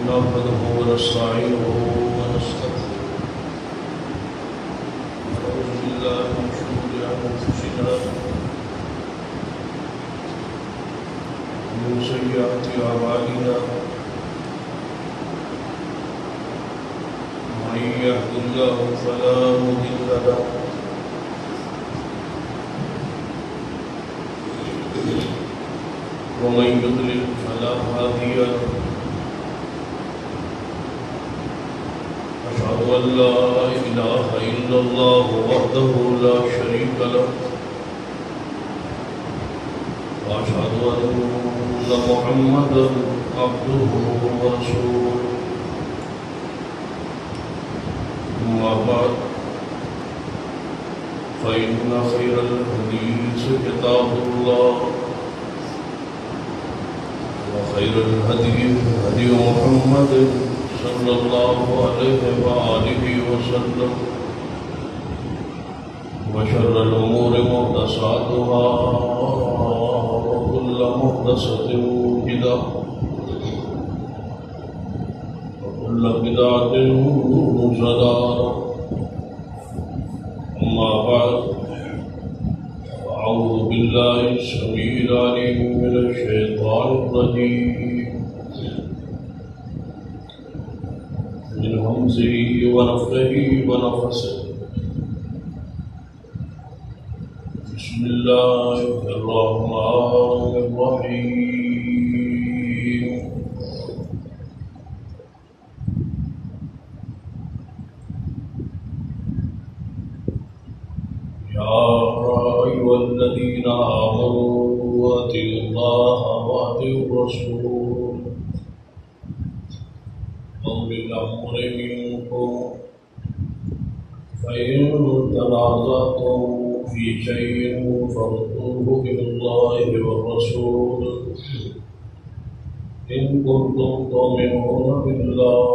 نحمده ونستعينه ونستغفره ونعوذ بالله من شرور أنفسنا ومن سيئات أعمالنا من يهد الله فلا مضل له ومن يضلل فلا هادي له أشهد أن لا إله إلا الله وحده لا شريك له وأشهد أن محمدا عبده ورسوله أما بعد فإن خير الحديث كتاب الله وخير الهدي هدي محمد صلى الله عليه وآله وسلم وشر الأمور محدثاتها وكل محدثة بدعة وكل بدعة ضلالة أما بعد أعوذ بالله السميع العليم من الشيطان الرجيم من همزه ونفخه ونفثه بسم الله الرحمن الرحيم يا أيها الذين آمنوا أطيعوا الله وأطيعوا الرسول أولي الأمر منكم فإن تنازعتم في شيء فردوه إلى الله والرسول إن كنتم تؤمنون بالله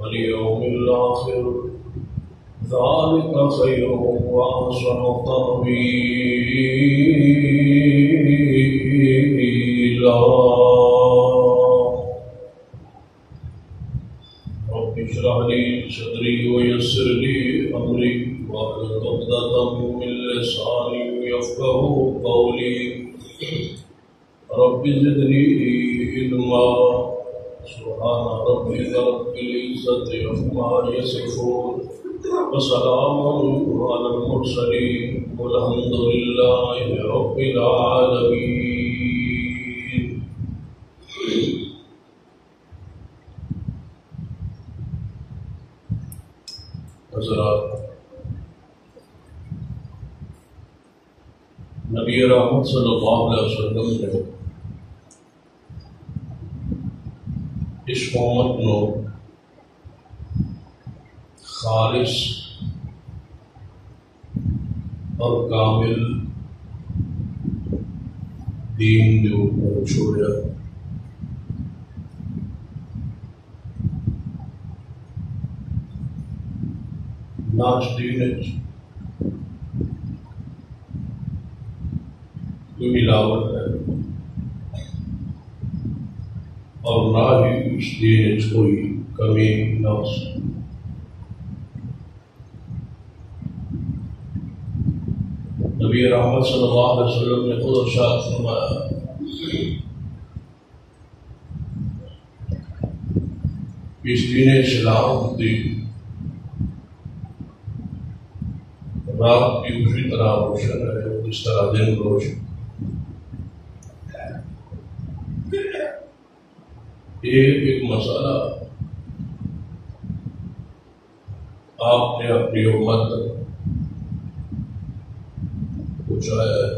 واليوم الآخر ذلك خير وأحسن تأويلا رب اشرح لي صدري ويسر لي أمري واحلل عقدة من لساني يفقهوا قولي رب زدني علما سبحان ربك رب العزة عما يصفون وسلام على المرسلين والحمد لله رب العالمين. حضرات، نبی رحمت صلی اللہ علیہ وسلم نے اس امت کو خالص اور کامل دین کے اوپر چھوڑا. ناچ دین کوئی ملاوٹ ہے اور نہ ہی اس دین کوئی کمی نقص. نبی رحمت صلی اللہ علیہ وسلم نے خود ارشاد فرمایا اس دین اسلام کی رات بھی اسی طرح روشن ہے جس طرح دن روشن. ایک مسئلہ آپ نے اپنی امت پہنچایا ہے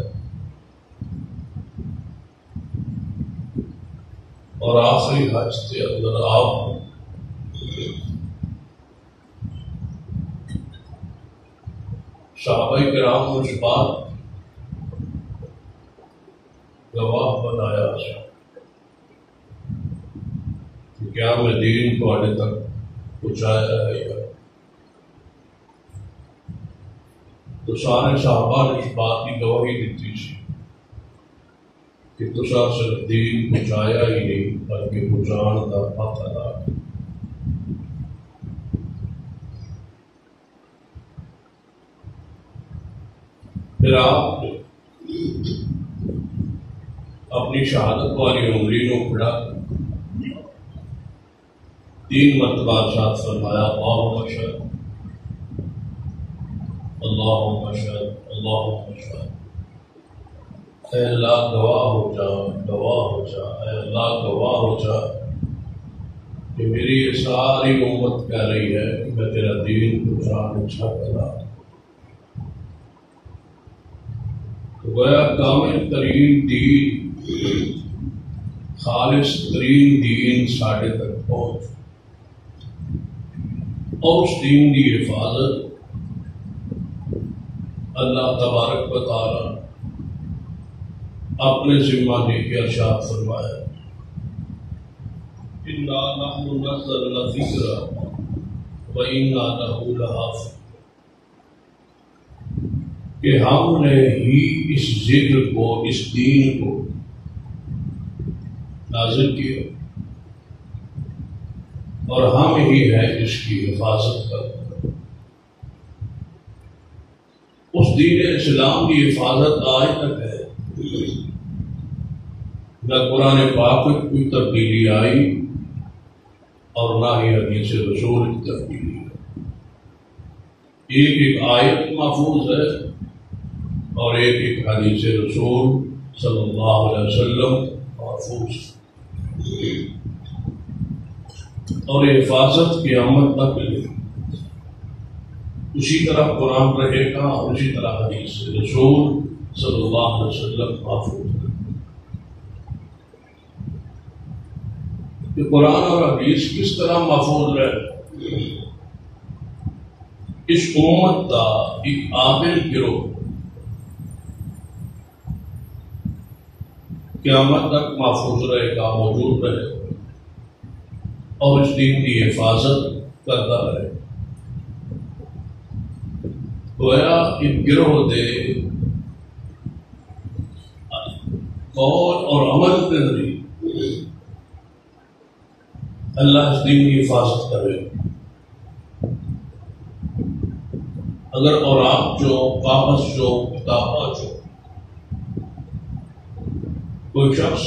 اور آخری حج کے اندر آپ صحابہ کرام کو اس بات گواہ بنایا کہ کیا میں دین کو آنے تک پہنچایا ہے یا تو سارے صحابہ نے اس بات کی گواہی دیتی تھی کہ تسا صرف دین پہنچایا ہی نہیں بلکہ پہنچان کا حق ادا کیا۔ پھر آپ اپنی شہادت والی عمری کو کھڑا کر 3 مرتبہ ارشاد فرمایا اللہم اشہد اللہم اشہد اللہم اشہد، اے اللہ گواہ ہو جا، گواہ ہو جا، اے اللہ گواہ ہو جا کہ میری یہ ساری امت کہہ رہی ہے کہ میں تیرا دین پہنچانے چھا گویا کامل ترین دین، خالص ترین دین ساڑھے تک پہنچ، اور اس دین کی حفاظت اللہ تبارک و تعالی اپنے ذمہ لے کے ارشاد فرمایا اِنَّا نَحْنُ نَزَّلْنَا الذِّکْرَ وَإِنَّا لَهُ لَحَافِظُونَ، کہ ہم نے ہی اس ذکر کو، اس دین کو نازل کیا اور ہم ہی ہیں جس کی حفاظت کرتے۔ اس دین اسلام کی حفاظت آج تک ہے، نہ قرآن پاک میں کوئی تبدیلی آئی اور نہ ہی حدیث رسول کی تبدیلی آئی۔ ایک ایک آیت محفوظ ہے اور ایک ایک حدیث رسول صلی اللہ علیہ وسلم محفوظ ہے، اور حفاظت کی عمل تک لے اسی طرح قرآن رہے گا اور اسی طرح حدیث رسول صلی اللہ علیہ وسلم محفوظ ہے۔ کہ قرآن اور حدیث کس طرح محفوظ رہے؟ اس امت کا ایک عادل گروہ قیامت تک محفوظ رہے گا، موجود رہے گا اور اس دین کی حفاظت کرتا رہے گا۔ گویا ان گروہ دے قول اور عمل کے ذریعے اللہ اس دین کی حفاظت کرے گا۔ اگر اوراق جو، کاغذ جو، کتاباں جو کوئی شخص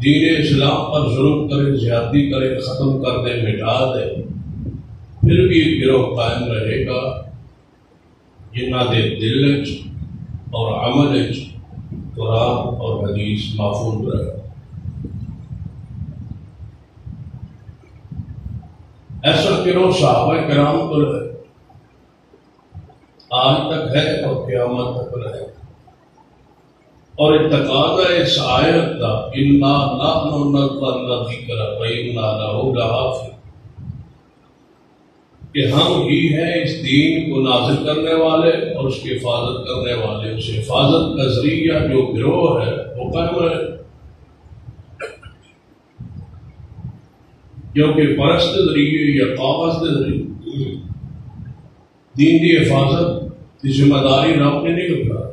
دین اسلام پر ظلم کرے، زیادتی کرے، ختم کر دے، مٹا دے، پھر بھی ایک گروہ قائم رہے گا جنہ دے دل اور عمل قرآن اور حدیث محفوظ رہے گا۔ ایسا گروہ صحابہ کرام کو ہے، آج تک ہے اور قیامت تک رہے گا۔ اور تقاضا اس آیت کا اِنَّا نَحْنُ نَزَّلْنَا الذِّکْرَ وَإِنَّا لَهُ لَحَافِظُونَ، کہ ہم ہی ہیں اس دین کو نازل کرنے والے اور اس کی حفاظت کرنے والے۔ اس حفاظت کا ذریعہ جو گروہ ہے وہ قائم ہے، کیونکہ فرض کے ذریعے یا کاغذ کے ذریعے دین کی حفاظت کی ذمہ داری رب نے نہیں اٹھائی،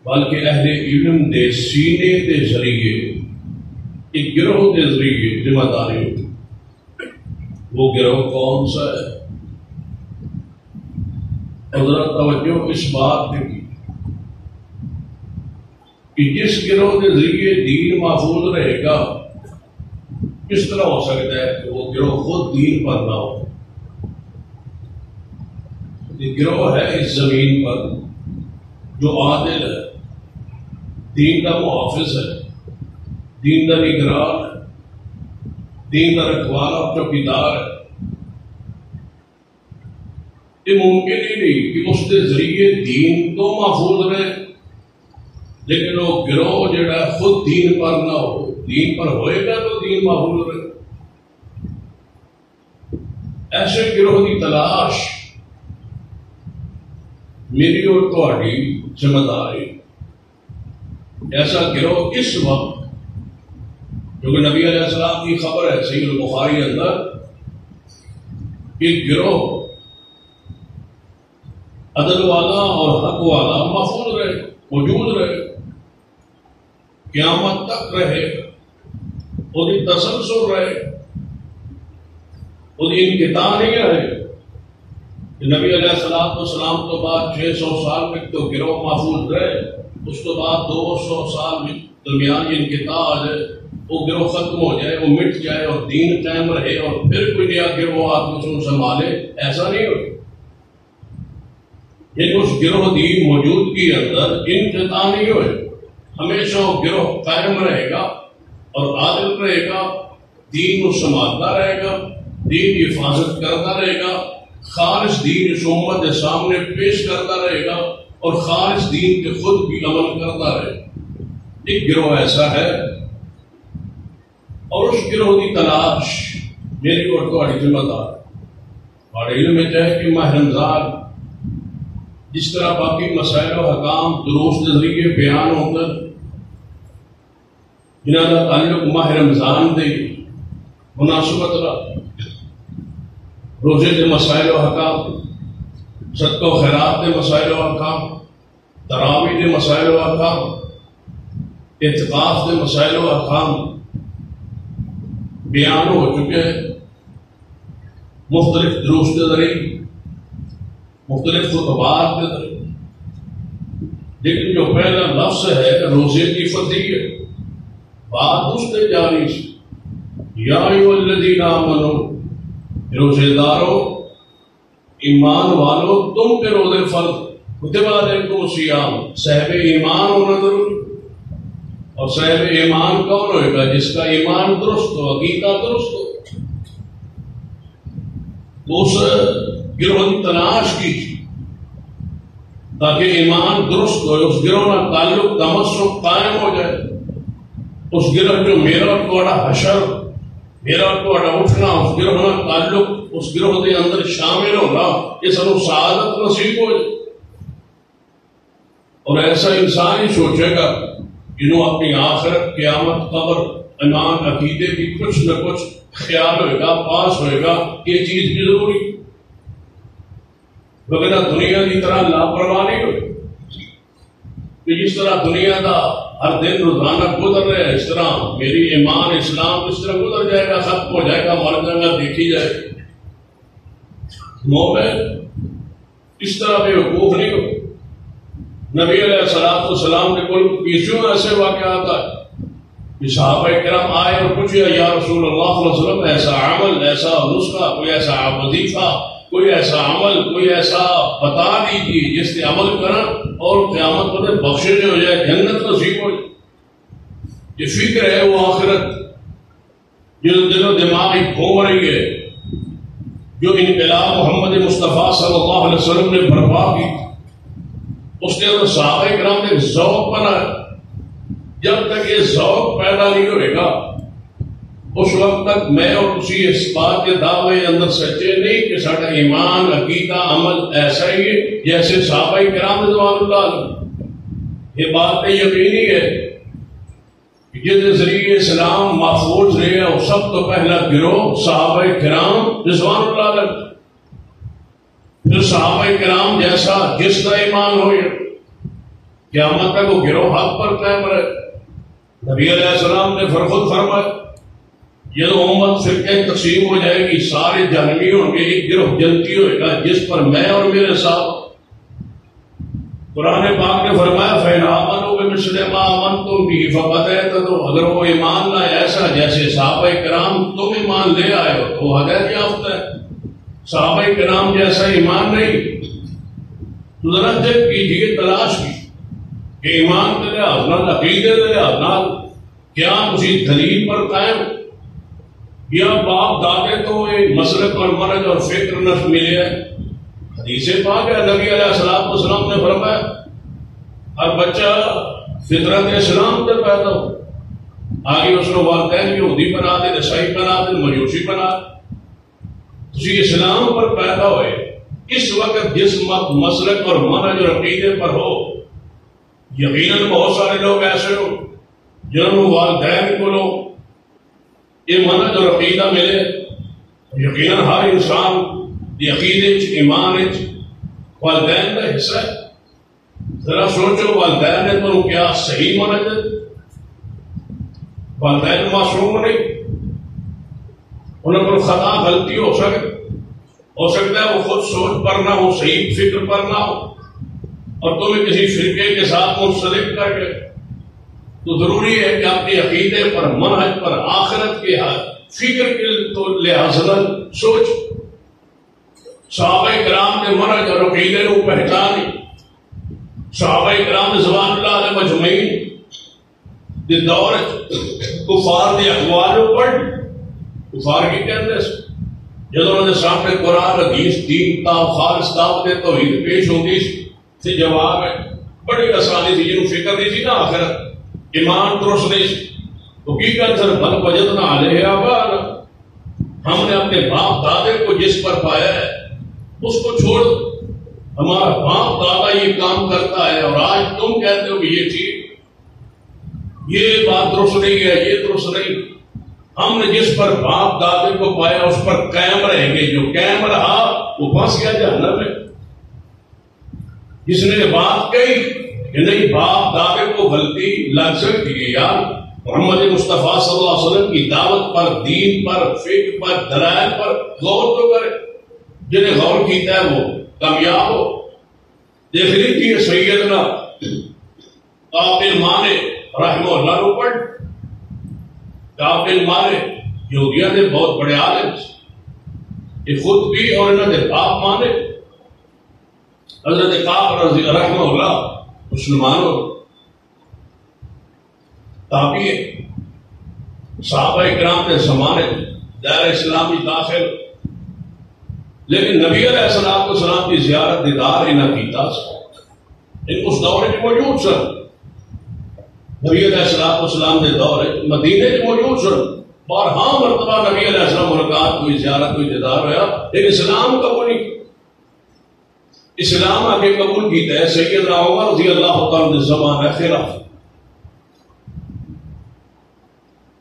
بلکہ اہل علم دے سینے دے ذریعے ایک گروہ کے ذریعے ذمہ داری ہوتی۔ وہ گروہ کون سا ہے؟ حضرت توجہ اس بات پہ کی کہ جس گروہ کے ذریعے دین محفوظ رہے گا، کس طرح ہو سکتا ہے کہ وہ گروہ خود دین پر نہ ہو؟ یہ گروہ ہے اس زمین پر جو عادل ہے، دین کا محافظ ہے، دین کا نگران ہے، دین کا رکھوالا اور چوکیدار ہے۔ یہ ممکن ہی نہیں کہ اس کے ذریعے دین تو محفوظ رہے لیکن وہ گروہ جڑا خود دین پر نہ ہو۔ دین پر ہوئے گا تو دین محفوظ رہے۔ ایسے گروہ کی تلاش میری اور تہاڈی ذمہ داری۔ ایسا گروہ اس وقت، جو کہ نبی علیہ السلام کی خبر ہے صحیح البخاری اندر، ایک گروہ عدل والا اور حق والا محفوظ رہے، موجود رہے، قیامت تک رہے، وہ تسلسل رہے، وہ انقطاع نہیں رہے. نبی علیہ السلام تو بعد 600 سال تک تو گروہ محفوظ رہے، اس کے بعد 200 سال میں درمیان انقطاع آ جائے، وہ گروہ ختم ہو جائے، وہ مٹ جائے اور دین قائم رہے اور پھر کوئی نیا گروہ آدمی سے سنبھالے. ایسا نہیں ہو. یعنی اس گروہ دین موجود کے اندر انقطاع نہیں ہوئے، ہمیشہ وہ گروہ قائم رہے گا اور عادل رہے گا، دین کو سنبھالتا رہے گا، دین کی حفاظت کرتا رہے گا، خالص دین اس امت کے سامنے پیش کرتا رہے گا اور خالص دین کے خود بھی عمل کرتا رہے گا. ایک گروہ ایسا ہے اور اس گروہ کی تلاش میری اور تمہاری ذمہ دار. اور علم میں ہے کہ ماہ رمضان جس طرح باقی مسائل و حکام دروس کے ذریعے بیان ہو کر جنہاں کا تعلق ماہ رمضان دے مناسبت رہا، روزے کے مسائل و حکام، صدقہ و خیرات کے مسائل و حکام، تراویح کے مسائل و حکام، اعتکاف کے مسائل و حکام بیان ہو چکے ہیں مختلف دروس کے ذریعے، مختلف خطبات کے ذریعے. لیکن جو پہلا لفظ ہے روزے کی فضیلت، بات اس کے جانی سے یا ایھا الذین آمنوا، روزے دارو، ایمان والو، تم پہ روزے فرض کتب علیکم الصیام. صاحب ایمان ہونا ضروری، اور صاحب ایمان کون ہوئے گا؟ جس کا ایمان درست ہو، عقیدہ درست ہو. تو اس گروہ کی تلاش کی تاکہ ایمان درست ہو، اس گروہ کا تعلق تمسک قائم ہو جائے. اس گروہ جو میرا تھوڑا حشر، میرا تھوڑا اٹھنا، اس گروہ کا تعلق اس گروہ کے اندر شامل ہونا، یہ سب سعادت نصیب ہو جائے. اور ایسا انسان ہی سوچے گا جنہوں اپنی آخرت، قیامت، قبر، ایمان، عقیدے کی کچھ نہ کچھ خیال ہوئے گا، پاس ہوئے گا، یہ چیز بھی ضروری. وغیرہ دنیا کی طرح لاپرواہ نہیں ہوئے کہ جس طرح دنیا کا ہر دن روزانہ گزر رہا ہے، اس طرح میری ایمان اسلام اس طرح گزر جائے گا، ختم ہو جائے گا، مر جائے گا، دیکھی جائے گی. مومن اس طرح بے وقوف نہیں ہو. نبی علیہ السلام کے کل پیچھوں ایسے واقعات آئے کہ صحابہ کرام آئے اور پوچھے یا رسول اللہ صلی اللہ علیہ وسلم ایسا عمل، ایسا نسخہ، کوئی ایسا وظیفہ، کوئی ایسا عمل، کوئی ایسا بتا دیجیے جس سے عمل کریں اور قیامت پر بخشے ہو جائے، جنت نصیب ہو جائے. یہ فکر ہے وہ آخرت جو دل و دماغ گھوم رہی ہے، جو انقلاب محمد مصطفیٰ صلی اللہ علیہ وسلم نے برپا کی. اس کے اندر صحابہ کرام نے ذوق بنا. جب تک یہ ذوق پیدا نہیں ہوئے گا اس وقت تک میں اور کسی اس بات کے دعوے اندر سچے نہیں کہ سارا ایمان، عقیدہ، عمل ایسا ہی ہے جیسے صحابہ کرام رضوان اللہ علیہ. یہ بات یقینی ہے کہ جس ذریعے اسلام محفوظ رہے اور سب تو پہلا گروہ صحابہ کرام رضوان اللہ علیہ. پھر صحابہ کرام جیسا جس کا ایمان ہو قیامت تک وہ گروہ حق پر قائم رہے. نبی علیہ السلام نے خود فرمایا یہ امت فرقے تقسیم ہو جائے گی، سارے جہنمی ہوں گے، ایک گروہ جنتی ہوئے گا جس پر میں اور میرے ساتھ. قرآن پاک نے فرمایا فَإِنْ آمَنُوا بِمِثْلِ مَا آمَنْتُمْ بِهِ فَقَدْ اهْتَدَوْا. اگر وہ ایمان لائے ایسا جیسے صحابہ کرام تم ایمان لے آئے ہو تو وہ ہدایت یافتہ ہے. صحابہ کرام جیسا ایمان نہیں. تو ذرا چیک کیجیے، تلاش کی کہ ایمان کے لحاظ نہ، عقیدے کے لحاظ نہ کیا کسی دلیل پر قائم یا باپ دادے تو ایک مسلک اور منہج اور فکر نہ ملے ہے. حدیث پاک ہے نبی علیہ السلام نے فرمایا ہر بچہ فطرت اسلام سے پیدا ہو، آگے اس کو والدین یہودی بنا دے، عیسائی بنا دے، مجوسی بنا دے. تسی اسلام پر پیدا ہوئے اس وقت جس مسلک اور منہج اور عقیدے پر ہو. یقیناً بہت سارے لوگ ایسے ہو جنہوں والدین کو لو یہ منہج اور عقیدہ ملے. یقیناً ہر انسان عقیدے ایمان والدین کا حصہ ہے. ذرا سوچو والدین نے تمہیں کیا صحیح مانا جائے؟ والدین معصوم نہیں، انہیں پر خطا غلطی ہو سکتا ہے وہ خود سوچ پر نہ ہو، صحیح فکر پر نہ ہو، اور تمہیں کسی فرقے کے ساتھ منسلک کر کے، تو ضروری ہے کہ اپنے عقیدے پر، منہج پر، آخرت کے فکر کے تو لحاظ سوچ. صحابہ کرام نے منہج اور عقیدے کو پہچانی. صحابہ کرام نے زبان اللہ علیہ مجمعین دے دور کفار دے اقوال پڑھ، کفار کی کہتے ہیں جب انہوں نے سامنے قرآن حدیث دین تا خالص دعوت توحید پیش ہوتی سے جواب ہے بڑی آسانی تھی، جنہوں فکر نہیں تھی نا آخرت، ایمان درست نہیں سی، تو کی کہتے ہیں بل وجدنا علیہ آباءنا، ہم نے اپنے باپ دادے کو جس پر پایا ہے اس کو چھوڑ دو. ہمارا باپ دادا یہ کام کرتا ہے اور آج تم کہتے ہو کہ یہ چیز، یہ بات درست نہیں ہے، یہ درست نہیں. ہم نے جس پر باپ دادے کو پایا اس پر قائم رہیں گے. جو قائم رہا وہ پھنس گیا جہنم میں. جس نے بات کہی کہ نہیں باپ دادے کو غلطی لگ سکتی ہے، یار محمد مصطفیٰ صلی اللہ علیہ وسلم کی دعوت پر، دین پر، فقہ پر، دلائل پر غور تو کرے. جنہیں غور کیتا ہے وہ کامیاب ہو. دیکھ لیجیے سیدنا کعب بن مالک رحمہ اللہ کو پڑھ. کعب بن مالک یہودیہ دے بہت بڑے عالم، یہ خود بھی اور انہوں نے باپ مانے. حضرت کعب رضی رحمہ اللہ مسلمان ہو، تابعی صحابہ کرام کے زمانے دائرہ اسلامی داخل، لیکن نبی علیہ السلام کی زیارت دیدار ہی نہ کیتا. ان اس دور میں موجود سن، نبی علیہ السلام کے دور مدینے میں موجود سن، اور ہاں مرتبہ نبی علیہ السلام ملاقات کوئی زیارت کوئی دیدار ہوا، لیکن اسلام قبول نہیں. اسلام آگے قبول کیتا ہے سیدنا عمر رضی اللہ تعالیٰ نے زمانہ خلاف.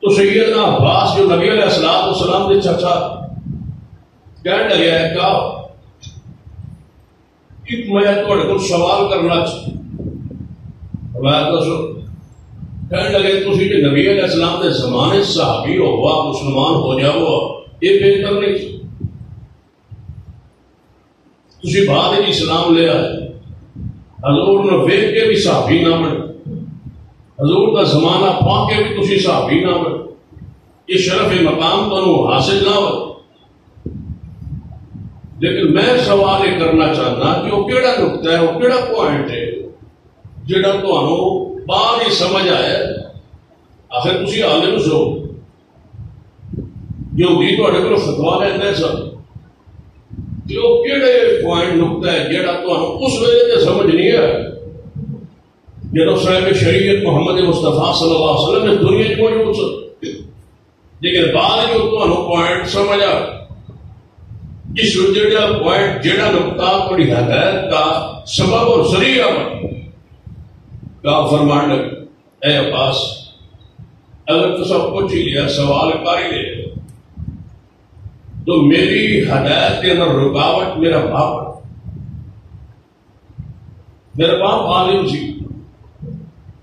تو سیدنا عباس جو نبی علیہ السلام کے چچا کہنے لگا ہے کہ میں تھوڑے کو سوال کرنا چاہتا کہنے لگے تھی کہ نبی علیہ السلام کے زمانے صحابی ہو آپ مسلمان ہو جاؤ یہ بہتر نہیں تھی بعد اسلام لے آئے. حضور نے ویک کے بھی صحابی نہ بنے، حضور کا زمانہ پا کے بھی تھی صحابی نہ بنے. یہ شرف مقام تو حاصل نہ ہو. لیکن میں سوال یہ کرنا چاہتا کہ وہ کیڑا نقطہ ہے، وہ کیڑا پوائنٹ ہے جہاں تمہیں بعد ہی سمجھ آیا. آخر تھی عالم سو یہودی تھوڑے کو فتوا لینا سب کہ وہ کہڑے پوائنٹ نقطہ ہے جہاں تمہیں اس وجہ سے سمجھ نہیں آیا جب صاحب شریعت محمد مصطفیٰ صلی اللہ علیہ وسلم نے دنیا کو موجود سن، لیکن بعد جو تمہیں پوائنٹ سمجھ آ جس جڑا پوائنٹ جڑا نقطہ تھوڑی ہدایت کا سبب اور ذریعہ بن کا فرمان لگ اے عباس اگر تو سب کچھ ہی لیا سوال کر ہی لے تو میری ہدایت کے اندر رکاوٹ میرا باپ عالم سی،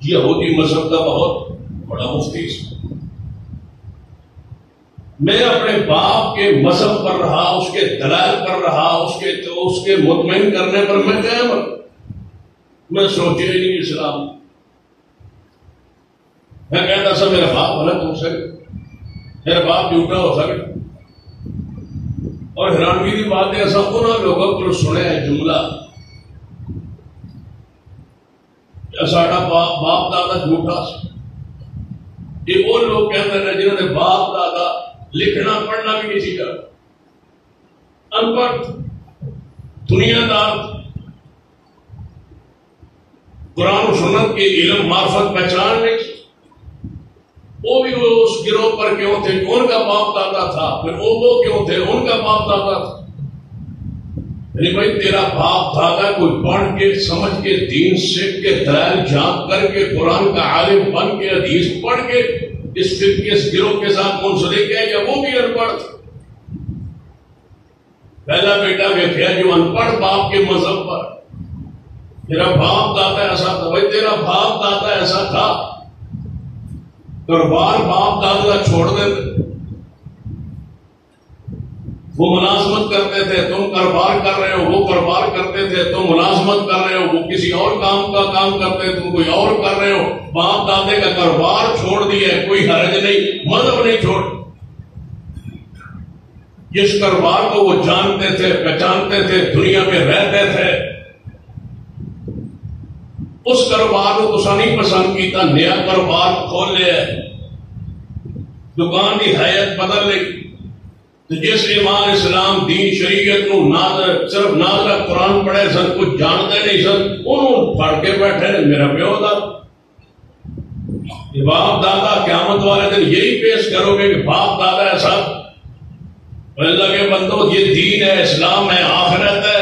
یہودی مذہب کا بہت بڑا مفتی سی. میں اپنے باپ کے مذہب پر رہا، اس کے دلائل پر رہا، اس کے مطمئن کرنے پر میں قائم رہا. میں سوچے ہی نہیں اسلام. میں کہتا سا میرا باپ غلط ہو سکے، میرا باپ جھوٹا ہو سکے. اور حیرانگی کی بات ہے ایسا انہوں لوگوں کو سنے ہے جملہ ساڈا باپ دادا جھوٹا سی. یہ وہ لوگ کہتے ہیں جنہوں نے باپ دادا لکھنا پڑھنا بھی نہیں سیکھا، ان پڑھ دنیا دار، قرآن و سنت کے علم معرفت پہچان نہیں. وہ بھی اس گروہ پر کیوں تھے؟ ان کا باپ دادا تھا. پھر وہ کیوں تھے؟ ان کا باپ دادا تھا. یعنی بھائی تیرا باپ دادا کوئی پڑھ کے سمجھ کے دین سیکھ کے دلائل جان کر کے قرآن کا عالم بن کے حدیث پڑھ کے اس فرقے اس گروہ کے ساتھ منسلک ہے یا وہ بھی ان پڑھ تھا؟ پہلا بیٹا ویکھیا جو ان پڑھ باپ کے مذہب پر میرا باپ دادا ایسا تھا. بھائی تیرا باپ دادا ایسا تھا, کاروبار باپ دادا چھوڑ دیتے, وہ ملازمت کرتے تھے, تم کاروبار کر رہے ہو, وہ کاروبار کرتے تھے, تم ملازمت کر رہے ہو, وہ کسی اور کام کا کام کرتے, تم کوئی اور کر رہے ہو. باپ دادے کا کاروبار چھوڑ دیا ہے, کوئی حرج نہیں, مذہب نہیں چھوڑ. جس کاروبار کو وہ جانتے تھے, پہچانتے تھے, دنیا میں رہتے تھے, اس کاروبار کو تو نہیں پسند کیتا, نیا کاروبار کھول لیا, دکان کی حیت بدل لی. تو جس ایمان اسلام دین شریعت نو صرف نازلہ قرآن پڑھے سن, کچھ جانتے نہیں سن, انہوں پڑھ کے بیٹھے میرا پیو دادا. باپ دادا قیامت والے دن یہی پیش کرو گے کہ باپ دادا ایسا. اللہ کے بندو, یہ دین ہے, اسلام ہے, آخرت ہے.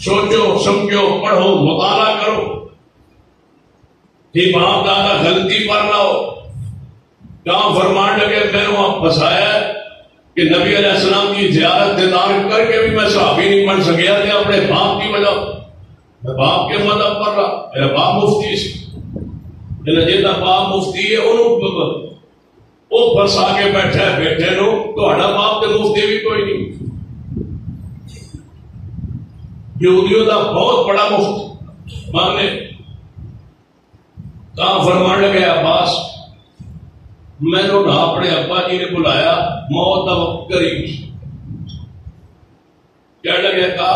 سوچو سمجھو, پڑھو, مطالعہ کرو کہ باپ دادا غلطی پر نہ ہو. کہاں فرمان لگے میں نے وہاں پھنسایا کہ نبی علیہ السلام کی زیارت دیدار کر کے بھی میں صحابی نہیں بن سکیا تھا اپنے باپ کی وجہ. میں باپ کے مذہب پر رہا, میرا باپ مفتی سے, جیتا باپ مفتی ہے انہوں وہ پھنسا کے بیٹھا ہے بیٹھے نو, تو ہڑا باپ کے مفتی بھی کوئی نہیں. یہودیوں کا بہت بڑا مفت مانے. کہاں فرمان لگے عباس, میں نے اپنے ابا جی نے بلایا, موت کا وقت قریب, کیا لگے کہا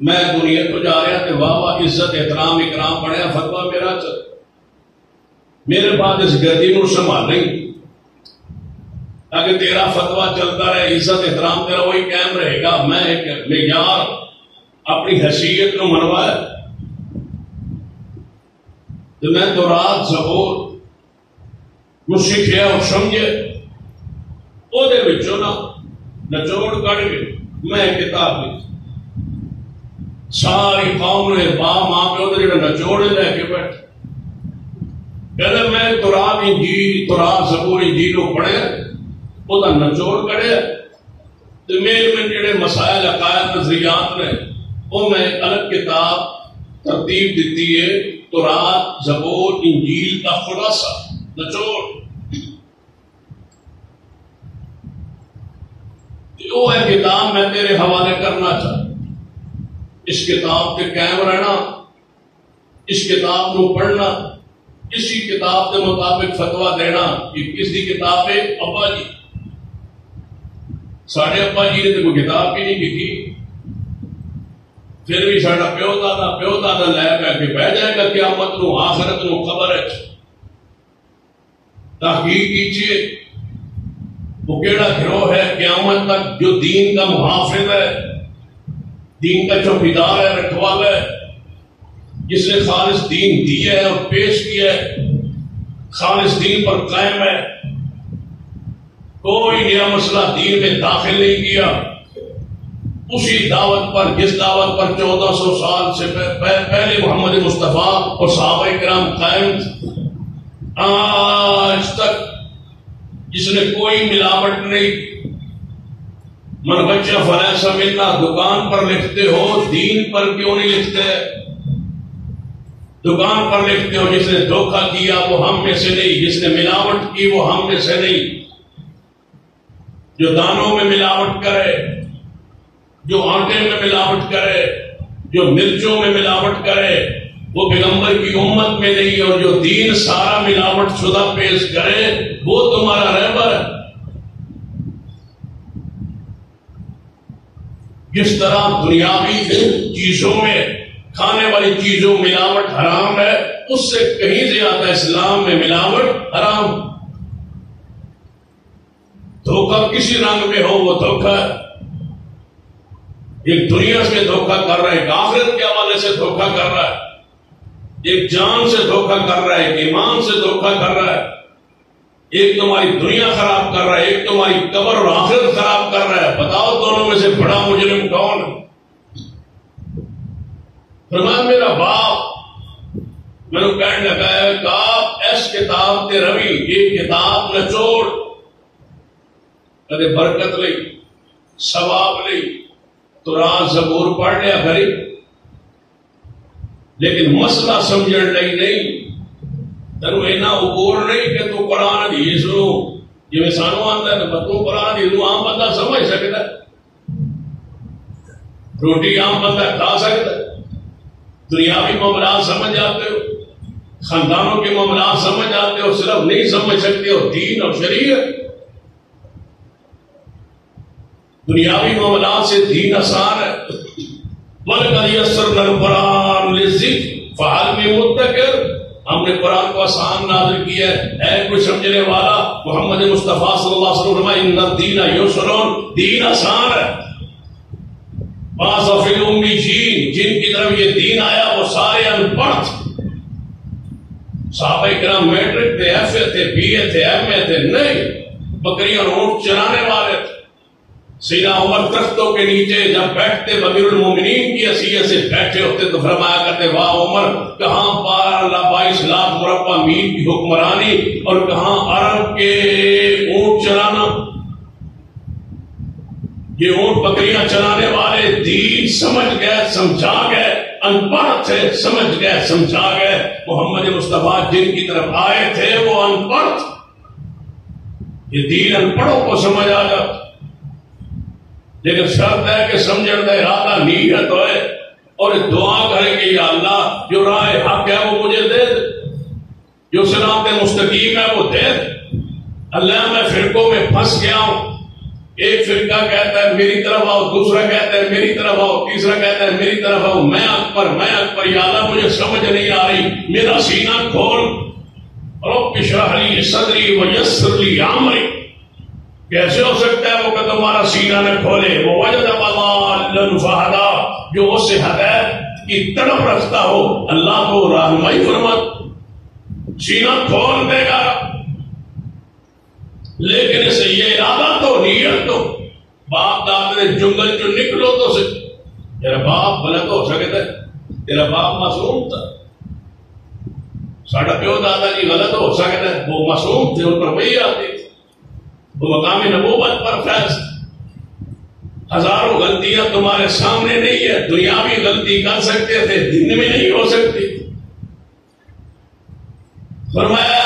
میں دنیا کو جا رہا تھا, واہ واہ عزت احترام اکرام بڑھیا, فتوا میرا چل, میرے بعد اس گردی نو سنبھال نہیں تاکہ تیرا فتوا چلتا رہے, عزت احترام تیرا وہی قائم رہے گا. میں ایک معیار اپنی حیثیت کو منوایا, تو میں تو رات زبور وہ سیکھیا اور سمجھے, وہ دے بچوں نا نچوڑ کر کے میں کتاب لکھی. ساری قوم نے باپ ماں پیو دے نچوڑے لے کے بیٹھے. کہتے میں تورات انجیل, تورات زبور انجیل کو پڑھے, وہ نچوڑ کرے, تو میرے میں جڑے مسائل عقائد نظریات نے وہ میں الگ کتاب ترتیب دیتی ہے, تورات زبور انجیل کا خلاصہ نچوڑ. وہ ہے کتاب میں تیرے حوالے کرنا چاہتا. اس کتاب کے قائم رہنا, اس کتاب کو پڑھنا, اسی کتاب کے مطابق فتوا دینا. یہ کس کی کتاب ہے؟ ابا جی. ساڑھے ابا جی نے تو کوئی کتاب بھی نہیں لکھی, پھر بھی ساڑھا پیو دادا لے کر کے بہ جائے گا قیامت نو, آخرت نو خبر ہے. تحقیق کیجیے وہ کیڑا گروہ ہے قیامت تک جو دین کا محافظ ہے, دین کا چوکیدار ہے, رکھوالا ہے, جس نے خالص دین دیا ہے اور پیش کیا ہے, خالص دین پر قائم ہے, کوئی نیا مسئلہ دین میں داخل نہیں کیا. اسی دعوت پر, جس دعوت پر 1400 سال سے پہلے محمد مصطفیٰ اور صحابہ کرام قائم آج تک, جس نے کوئی ملاوٹ نہیں. من بچہ فلیسا ملنا, دکان پر لکھتے ہو, دین پر کیوں نہیں لکھتے؟ دکان پر لکھتے ہو جس نے دھوکہ کیا وہ ہم میں سے نہیں, جس نے ملاوٹ کی وہ ہم میں سے نہیں. جو دانوں میں ملاوٹ کرے, جو آٹے میں ملاوٹ کرے, جو مرچوں میں ملاوٹ کرے, وہ پیغمبر کی امت میں نہیں. اور جو دین سارا ملاوٹ شدہ پیش کرے وہ تمہارا رہبر ہے. جس طرح دنیاوی چیزوں میں, کھانے والی چیزوں ملاوٹ حرام ہے, اس سے کہیں زیادہ اسلام میں ملاوٹ حرام. دھوکہ کسی رنگ میں ہو وہ دھوکہ ہے. ایک دنیا سے دھوکہ کر رہا ہے, ایک آخرت کے حوالے سے دھوکہ کر رہا ہے, ایک جان سے دھوکہ کر رہا ہے, ایک ایمان سے دھوکہ کر رہا ہے. ایک تمہاری دنیا خراب کر رہا ہے, ایک تمہاری قبر اور آخرت خراب کر رہا ہے. بتاؤ دونوں میں سے بڑا مجرم کون ہے؟ فرمایا میرا باپ میں نے کہنے لگا ہے کہ آپ ایس کتاب تے روی, یہ کتاب نچوڑ, کدے برکت لئی, ثواب لئی, تورات زبور پڑھ لیا کری, لیکن مسئلہ سمجھن لئی نہیں، تینوں اینا عبور نہیں کہ تو قرآن حدیث نو جی سانو آتا ہے تو قرآن حدیث نو عام بندہ سمجھ سکتا ہے، روٹی عام بندہ کھا سکتا ہے، دنیاوی معاملات سمجھ آتے ہو، خاندانوں کے معاملات سمجھ آتے ہو، صرف نہیں سمجھ سکتے ہو دین اور شریعت۔ دنیاوی معاملات سے دین آسان ہے، وَلَقَدْ يَسَّرْنَا الْقُرْآنَ لِلذِّكْرِ فَهَلْ مِن مُدَّكِرٍ۔ ہم نے قرآن کو آسان نازل کیا ہے، اے کوئی سمجھنے والا۔ محمد مصطفیٰ صلی اللہ علیہ وسلم ان الدین یسر، دین آسان ہے۔ بعض فی الامیین، جن کی طرف یہ دین آیا وہ سارے ان پڑھ تھے۔ صحابہ کرام میٹرک تھے، ایف اے تھے، بی اے تھے، ایم اے تھے نہیں، بکریاں اونٹ چرانے والے تھے۔ سیدنا عمر درختوں کے نیچے جب بیٹھتے امیر المومنین کی حیثیت سے بیٹھے ہوتے تو فرمایا کرتے واہ عمر، کہاں 22 لاکھ مربع میل کی حکمرانی اور کہاں عرب کے اونٹ چرانا۔ یہ اونٹ بکریاں چرانے والے دین سمجھ گئے، سمجھا گئے، ان پڑھ تھے، سمجھ گئے، سمجھا گئے۔ محمد مصطفیٰ جن کی طرف آئے تھے وہ ان پڑھ تھے، یہ دین ان پڑھوں کو سمجھ آ جاتا، لیکن شرط ہے کہ سمجھنے کا ارادہ نیت ہوئے اور دعا کرے کہ یا اللہ جو راہ حق ہے وہ مجھے دے دے، جو صراط مستقیم ہے وہ دے دے۔ اللہ میں فرقوں میں پھنس گیا ہوں، ایک فرقہ کہتا ہے میری طرف آؤ، دوسرا کہتا ہے میری طرف آؤ، تیسرا کہتا ہے میری طرف آؤ، میں اکبر میں اکبر۔ یا اللہ مجھے سمجھ نہیں آ رہی، میرا سینہ کھول، رب اشرح لی صدری ویسر لی امری۔ کیسے ہو سکتا ہے وہ کہ تمہارا سینہ نہ کھولے؟ وہ وجد ضالا فہدی، جو اس سے ہدایت کی تڑپ رکھتا ہو اللہ کو رہنمائی فرما، سینہ کھول دے گا۔ لیکن اس سے یہ ارادہ تو نیت تو باپ داد نے جنگل جو نکلو تو سے تیرا باپ غلط ہو سکتا ہے، تیرا باپ معصوم تھا، ساڈا پیو دادا جی غلط ہو سکتا ہے، وہ معصوم تھے، ان پر وہی آتی تھی، وہ مقام نبوت پر فیض۔ ہزاروں غلطیاں تمہارے سامنے نہیں ہے، دنیاوی غلطی کر سکتے تھے، دن میں نہیں ہو سکتی۔ فرمایا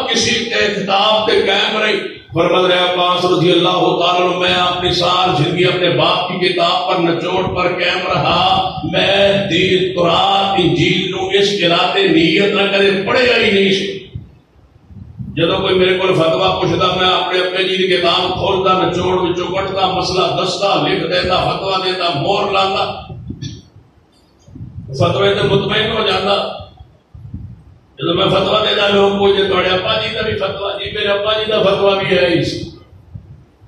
کسی کتاب کے قائم رہی، فرمایا عباس رضی اللہ تعالیٰ عنہ، میں اپنی ساری زندگی اپنے باپ کی کتاب پر نچوڑ پر قائم رہا، میں دین تورات انجیل نو اس قراءتے نیت نہ کرے پڑھے گا ہی نہیں سی۔ جدو کوئی میرے کو فتوا پوچھتا میں اپنے اپنے جی کی کتاب کھولتا، نچوڑ وچوں کٹتا، مسئلہ دستا، لکھ دیتا، فتوا دیتا، مور لاتا، فتوے تو مطمئن ہو جاتا۔ جب میں فتوا دیتا لوگ پوچھتے تھوڑے ابا جی کا بھی فتوا، جی میرے ابا جی کا فتوا بھی ہے، اس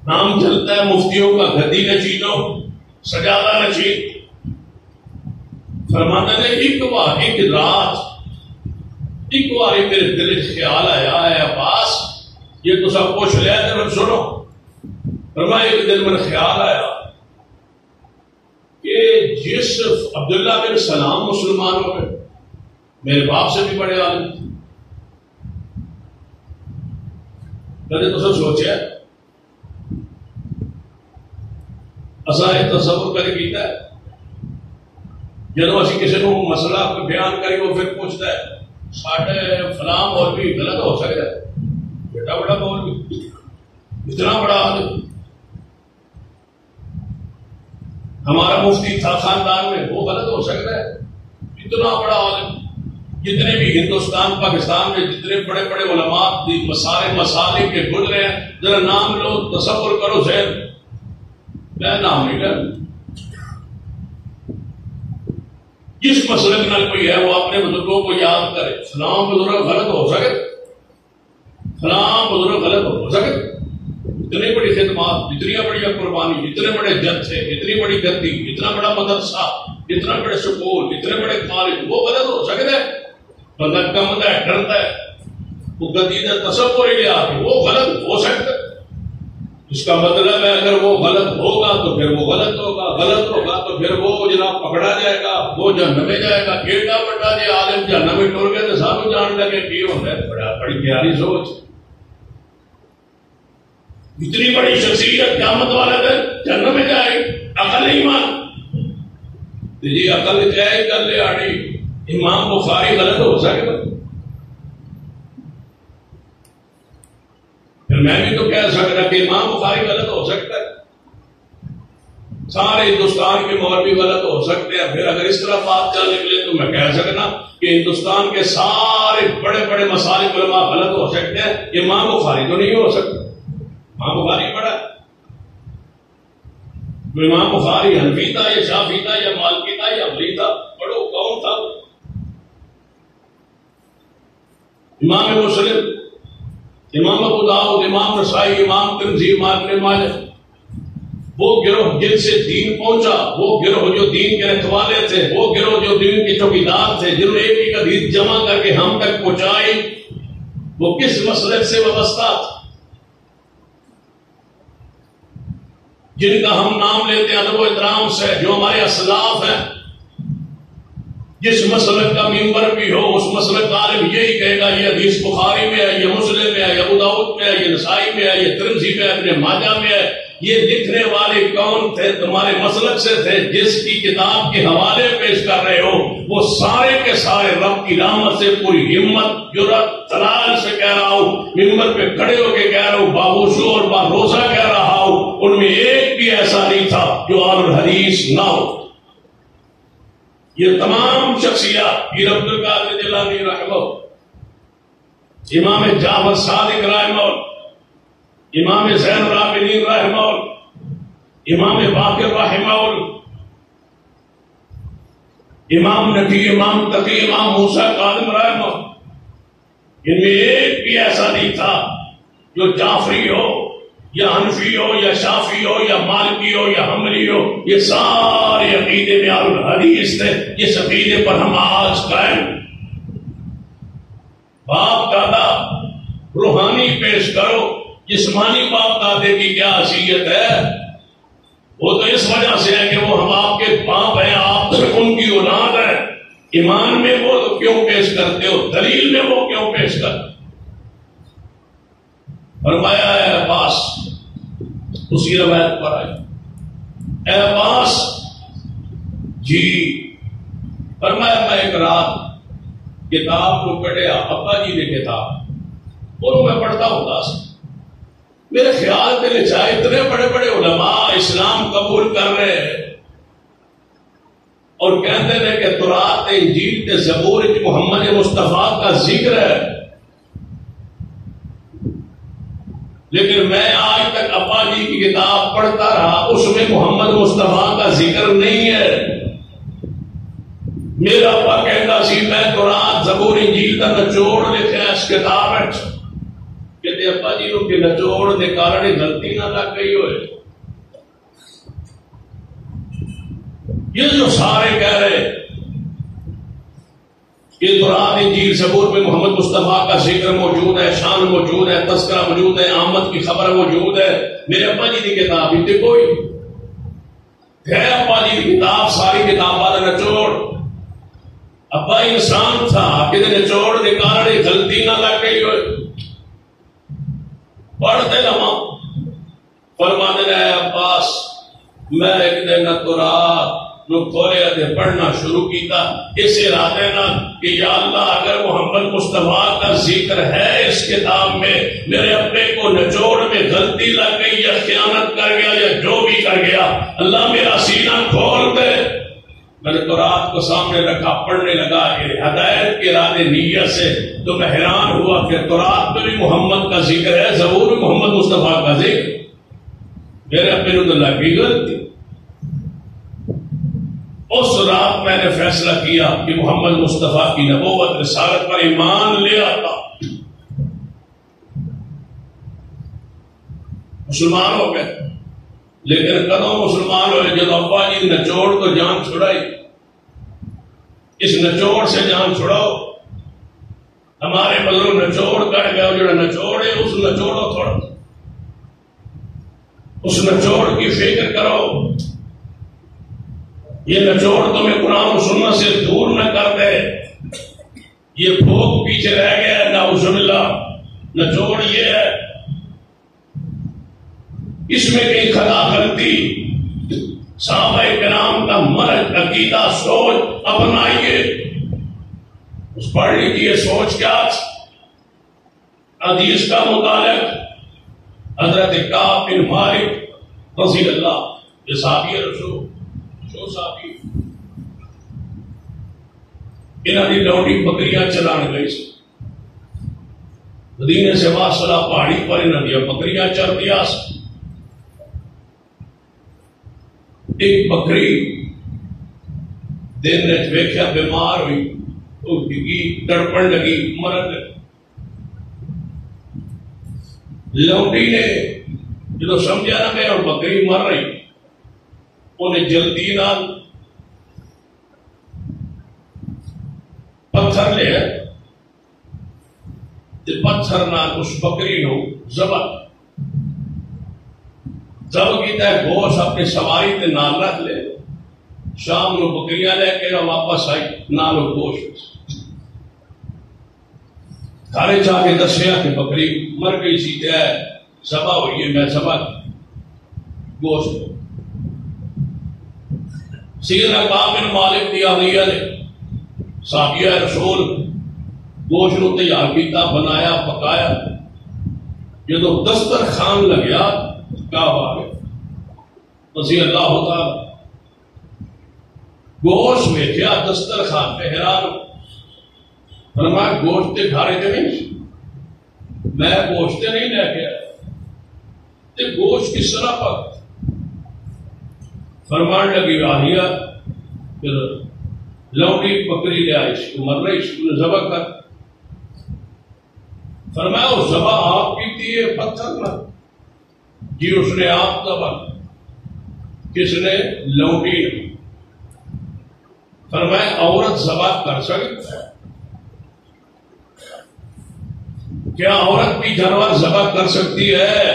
نام چلتا ہے مفتیوں کا گدی نشینوں، سجادہ نشین۔ فرماتے ہیں ایک بار ایک رات ایک بار میرے دل خیال آیا ہے عباس یہ تو سب پوچھ لیا جب سنو۔ فرمایا ایک دل میں خیال آیا کہ جس عبداللہ بن سلام مسلمانوں میں میرے باپ سے بھی بڑے عالم تھے، کبھی تو سب سوچا اصل یہ تصور کر کیتا ہے جب اسی کسی کو مسئلہ بیان کری وہ پھر پوچھتا ہے ساڈے فلاں مولوی غلط ہو سکتا ہے، بیٹا بڑا مولوی اتنا بڑا عالم ہمارا مفتی تھا خاندان میں، وہ غلط ہو سکتا ہے، اتنا بڑا عالم۔ جتنے بھی ہندوستان پاکستان میں جتنے بڑے بڑے علماء مسائل مسالک کے گزرے ہیں ذرا نام لو، تصور کرو ذہن میں نام نہیں لوں۔ جس مسلک نال کوئی ہے وہ اپنے بزرگوں کو یاد کرے، فلاں بزرگ غلط ہو سکے، فلاں بزرگ غلط ہو سکے، اتنی بڑی خدمات، اتنی بڑی قربانی، اتنے بڑے جتھے، اتنی بڑی گدی، اتنا بڑا مدرسہ، اتنا بڑے سکول، اتنے بڑے کالج، وہ غلط ہو سکتے ہیں۔ بندہ کمتا ہے، ڈرتا ہے، وہ گدی کا تصور ہی لیا کہ وہ غلط ہو سکتا ہے۔ اس کا مطلب ہے اگر وہ غلط ہوگا تو پھر وہ غلط ہوگا، غلط ہوگا تو پھر وہ جناب پکڑا جائے گا، وہ جہنم میں جائے گا۔ ایڈا بڑا جی عالم جہنم میں ٹر گئے تو سب جان لگے کی ہوتا ہے، بڑی پیاری سوچ۔ اتنی بڑی شخصیت قیامت والے دن جہنم میں جائے، عقل نہیں مان جی، عقل جائے کر لے آڑی امام بخاری غلط ہو سکتا؟ پھر میں بھی تو کہہ سکتا کہ امام بخاری غلط ہو سکتا ہے، سارے ہندوستان کے مولوی غلط ہو سکتے ہیں. پھر اگر اس طرح بات چل نکلے تو میں کہہ سکنا کہ ہندوستان کے سارے بڑے بڑے مسالک علماء غلط ہو سکتے ہیں، امام بخاری تو نہیں ہو سکتا. امام بخاری بڑا ہے. امام بخاری حنفی تھا یا شافعی تھا یا مالکی تھا یا حنبلی تھا؟ پڑھو کون تھا؟ امام مسلم، امام ابو داؤد، امام نسائی، امام ترمذی، امام ابن ماجہ، وہ گروہ جن سے دین پہنچا، وہ گروہ جو دین کے رکھوالے تھے، وہ گروہ جو دین کے چوکیدار تھے، جنہوں نے ایک ایک حدیث جمع کر کے ہم تک پہنچائی، وہ کس مسلک سے وابستہ تھا؟ جن کا ہم نام لیتے ہیں ادب و احترام سے، جو ہمارے اسلاف ہیں. جس مسلک کا ممبر بھی ہو اس مسلک کا عالم یہی کہے گا یہ حدیث بخاری میں ہے، یہ مسلم میں ہے، یہ ابو داؤد میں ہے، یہ نسائی میں ہے، یہ ترمذی میں ہے، ابن ماجہ میں ہے. یہ لکھنے والے کون تھے؟ تمہارے مسلک سے تھے. جس کی کتاب کے حوالے پیش کر رہے ہو وہ سارے کے سارے رب کی رحمت سے پوری ہمت جرأت تلال سے کہہ رہا ہوں، ممبر پہ کھڑے ہو کے کہہ رہا ہوں، باوشو اور باروزہ کہہ رہا ہوں، ان میں ایک بھی ایسا نہیں تھا جو آل الحدیث نہ ہو. یہ تمام شخصیات پیر عبد القادر جیلانی رحمہ، امام جعفر صادق رحمہ، امام زین العابدین رحمہ، امام باقر رحمہ، امام نقی، امام تقی، امام موسیٰ کاظم رحمہ، ان میں ایک بھی ایسا نہیں تھا جو جعفری ہو یا حنفی ہو یا شافعی ہو یا مالکی ہو یا حنبلی ہو. یہ سارے عقیدے میں اہل الحدیث تھے. اس عقیدے پر ہم آج قائم. باپ دادا روحانی پیش کرو، جسمانی باپ دادے کی کیا حیثیت ہے؟ وہ تو اس وجہ سے ہے کہ وہ ہم آپ کے باپ ہیں، آپ ان کی اولاد ہیں. ایمان میں وہ تو کیوں پیش کرتے ہو؟ دلیل میں وہ کیوں پیش کرتے؟ فرمایا ہے عباس، اسی روایت پر آئی، اے عباس جی، فرمایا میں ایک رات کتاب کو پڑھیا، ابا جی نے کتاب، اور میں پڑھتا ہوتا سا. میرے خیال میں چاہے اتنے بڑے بڑے علماء اسلام قبول کر رہے ہیں اور کہتے ہیں کہ تورات انجیل تے زبور محمد مصطفیٰ کا ذکر ہے، لیکن میں آج تک ابا جی کی کتاب پڑھتا رہا، اس میں محمد مصطفیٰ کا ذکر نہیں ہے. میرا ابا کہتا سی میں تورات زبور انجیل کا نچوڑ لکھا اس کتاب ہے. کہتے ابا جی کے نچوڑ کے کارن غلطی نہ لگ گئی ہوئے. یہ جو سارے کہہ رہے کہ تورات انجیل زبور میں محمد مصطفیٰ کا ذکر موجود ہے، شان موجود ہے، تذکرہ موجود ہے، آمد کی خبر موجود ہے، میرے ابا جی کی کتاب ہی کوئی ہے. ابا جی کی کتاب ساری کتاب والا نچوڑ. ابا انسان تھا کہ نچوڑ کے کارن غلطی نہ لگ گئی ہوئے. پڑھتے رہا، فرماتے رہے عباس میں ایک دن تورات جو کھولے تھے پڑھنا شروع کیتا اس ارادے نہ کہ یا اللہ اگر محمد مصطفیٰ کا ذکر ہے اس کتاب میں، میرے ابے کو نچوڑ میں غلطی لگ گئی یا خیانت کر گیا یا جو بھی کر گیا، اللہ میرا سینہ کھول دے. میں نے تورات کو سامنے رکھا، پڑھنے لگا ہدایت کے ارادے نیت سے، تو میں حیران ہوا کہ تورات میں بھی محمد کا ذکر ہے، زبور میں محمد مصطفیٰ کا ذکر. میرے ابے نے تو لگی غلطی. اس رات میں نے فیصلہ کیا کہ محمد مصطفیٰ کی نبوت رسالت پر ایمان لے آتا. مسلمان ہو گئے، لیکن کدوں مسلمان ہوئے جب ابا جی نچوڑ تو جان چھڑائی. اس نچوڑ سے جان چھڑاؤ. ہمارے بدلوں نچوڑ کٹ گیا، جو نچوڑ ہے اس نچوڑو تھوڑا، اس نچوڑ کی فکر کرو. یہ نچوڑ تمہیں قرآن و سنت سے دور نہ کر دے. یہ بھوک پیچھے رہ گیا، نعوذ باللہ. نچوڑ یہ ہے، اس میں کئی خطا غلطی صحابہ کرام کا مرج عقیدہ سوچ اپنائیے. اس پڑھ لیجیے سوچ کیا حدیث کا متعلق حضرت کعب بن مالک رضی اللہ یہ صحابی رسول جو صحابی انہوں نے لوڈی بکریاں چلان گئی سی مدینے سے واصلہ پہاڑی پر انہوں نے بکریاں چل دیا ایک بکری دن نے دیکھا بیمار ہوئی تو ڈگی تڑپن لگی مرن لگی لوڈی نے جب سمجھا نہ میں اور بکری مر رہی انہیں جلدی نال پتھر لے پتھر نال اس بکری نو ذبح کیتا ہے گوشت اپنی سواری تے نال رکھ لے شام نو بکریاں لے کے واپس آئی نالو گوشت گھر جا کے دسیا کہ بکری مر گئی سی تے ذبح ہوئی ہے میں ذبح گوشت سیدنا کعب بن مالک دی علیہ نے صحابیہ رسول گوشت نو تیار کیتا بنایا پکایا جدو دسترخوان لگیا کعب آ گیا رضی اللہ تعالی گوشت ویکھیا دسترخوان پہ حیران فرمایا گوشت تے گھر تے نہیں میں گوشت تے نہیں لے کے آیا تے گوشت کس طرح پک فرمان لگی راہیا پھر لوڈی بکری لے آئی مر رہی انہیں ذبح کر فرمایا وہ ذبح آپ کی ہے پتھر نہ جی اس نے آپ ذبح کس نے لوڈی فرمایا عورت ذبح کر سکتی کیا عورت بھی جانور ذبح کر سکتی ہے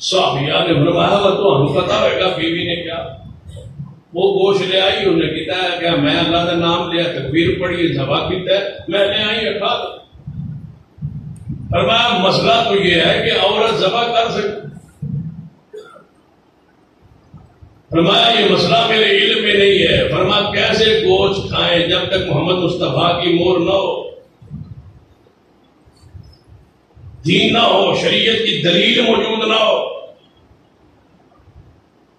صحابیہ نے فرمایا وہ تو ہمیں پتا ہوئے گا بیوی نے کیا وہ گوشت لے آئی انہیں کہتا ہے کہ میں اللہ کا نام لیا تکبیر پڑھی ذبح کیتا ہے میں نے آئی رکھا فرمایا مسئلہ تو یہ ہے کہ عورت ذبح کر سکتی فرمایا یہ مسئلہ میرے علم میں نہیں ہے فرمایا کیسے گوشت کھائیں جب تک محمد مصطفیٰ کی مور نہ ہو دین نہ ہو شریعت کی دلیل موجود نہ ہو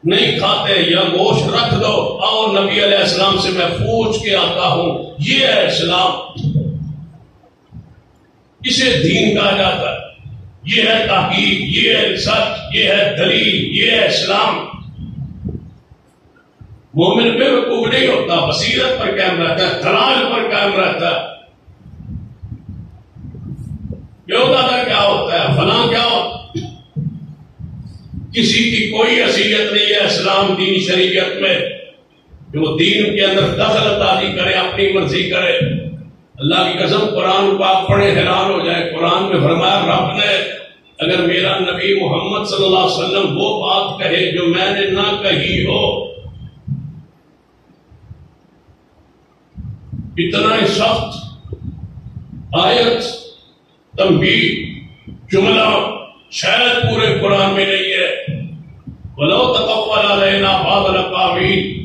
نہیں کھاتے یا گوشت رکھ دو آؤ نبی علیہ السلام سے میں پوچھ کے آتا ہوں یہ ہے اسلام اسے دین کہا جاتا ہے یہ ہے تحقیق یہ ہے سچ یہ ہے دلیل یہ ہے اسلام مومن بے وقوف نہیں ہوتا بصیرت پر قائم رہتا ہے دلال پر قائم رہتا ہے دادا کیا ہوتا ہے فلاں کیا ہوتا ہے کسی کی کوئی حیثیت نہیں ہے اسلام دین شریعت میں جو دین کے اندر دخل اندازی کرے اپنی مرضی کرے اللہ کی قسم قرآن پاک پڑھے حیران ہو جائے قرآن میں فرمایا رب نے اگر میرا نبی محمد صلی اللہ علیہ وسلم وہ بات کہے جو میں نے نہ کہی ہو اتنا ہی سخت آیت تنبیہ جملہ شاید پورے قرآن میں نہیں ہے وَلَوْ تَقَوَّلَ عَلَيْنَا بَعْضَ الْأَقَاوِيلِ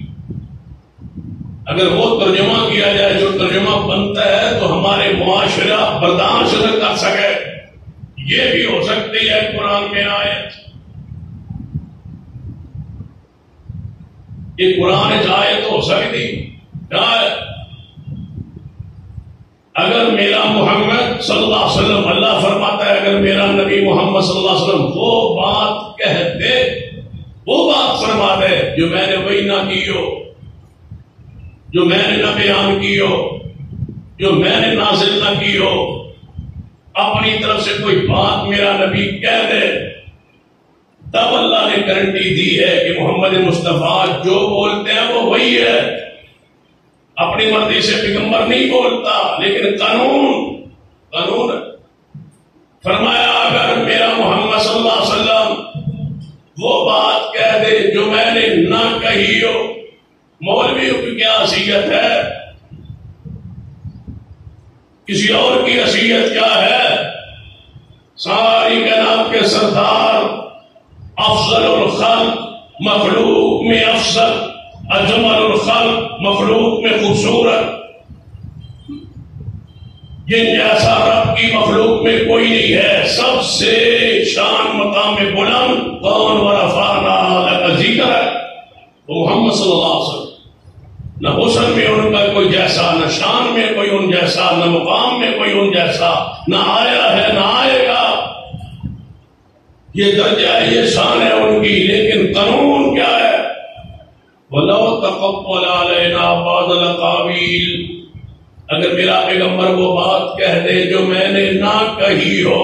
اگر وہ ترجمہ کیا جائے جو ترجمہ بنتا ہے تو ہمارے معاشرہ برداشت نہ کر سکے یہ بھی ہو سکتی ہے قرآن میں آیت یہ قرآن آیت ہو سکتی اگر میرا محمد صلی اللہ علیہ وسلم اللہ فرماتا ہے اگر میرا نبی محمد صلی اللہ علیہ وسلم وہ بات کہتے وہ بات فرما دے جو میں نے وہی نہ کی ہو جو میں نے نہ بیان کی ہو جو میں نے نازل نہ کی ہو اپنی طرف سے کوئی بات میرا نبی کہہ دے تب اللہ نے گارنٹی دی ہے کہ محمد مصطفیٰ جو بولتے ہیں وہ وہی ہے اپنی مرضی سے پیغمبر نہیں بولتا لیکن قانون فرمایا اگر میرا محمد صلی اللہ علیہ وسلم وہ بات کہہ دے جو میں نے نہ کہی ہو مولویوں کی کیا حیثیت ہے کسی اور کی حیثیت کیا ہے ساری کائنات کے سردار افضل الخلق مخلوق میں افضل اجمل الخلق، مخلوق میں خوبصورت، جن جیسا رب کی مخلوق میں کوئی نہیں ہے، سب سے شان مقام بلند کون ورفعنا لک ذکر ہے وہ محمد صلی اللہ علیہ وسلم. نہ حسن میں ان کا کوئی جیسا، نہ شان میں کوئی ان جیسا، نہ مقام میں کوئی ان جیسا، نہ آیا ہے نہ آئے گا. یہ درجہ ہے، یہ شان ہے ان کی، لیکن قانون کیا ہے؟ وَلَوْ تَقَبَّلَ عَلَيْنَا بَعْضَ الْأَقَاوِيلِ، اگر میرا پیغمبر وہ بات کہہ دے جو میں نے نہ کہی ہو،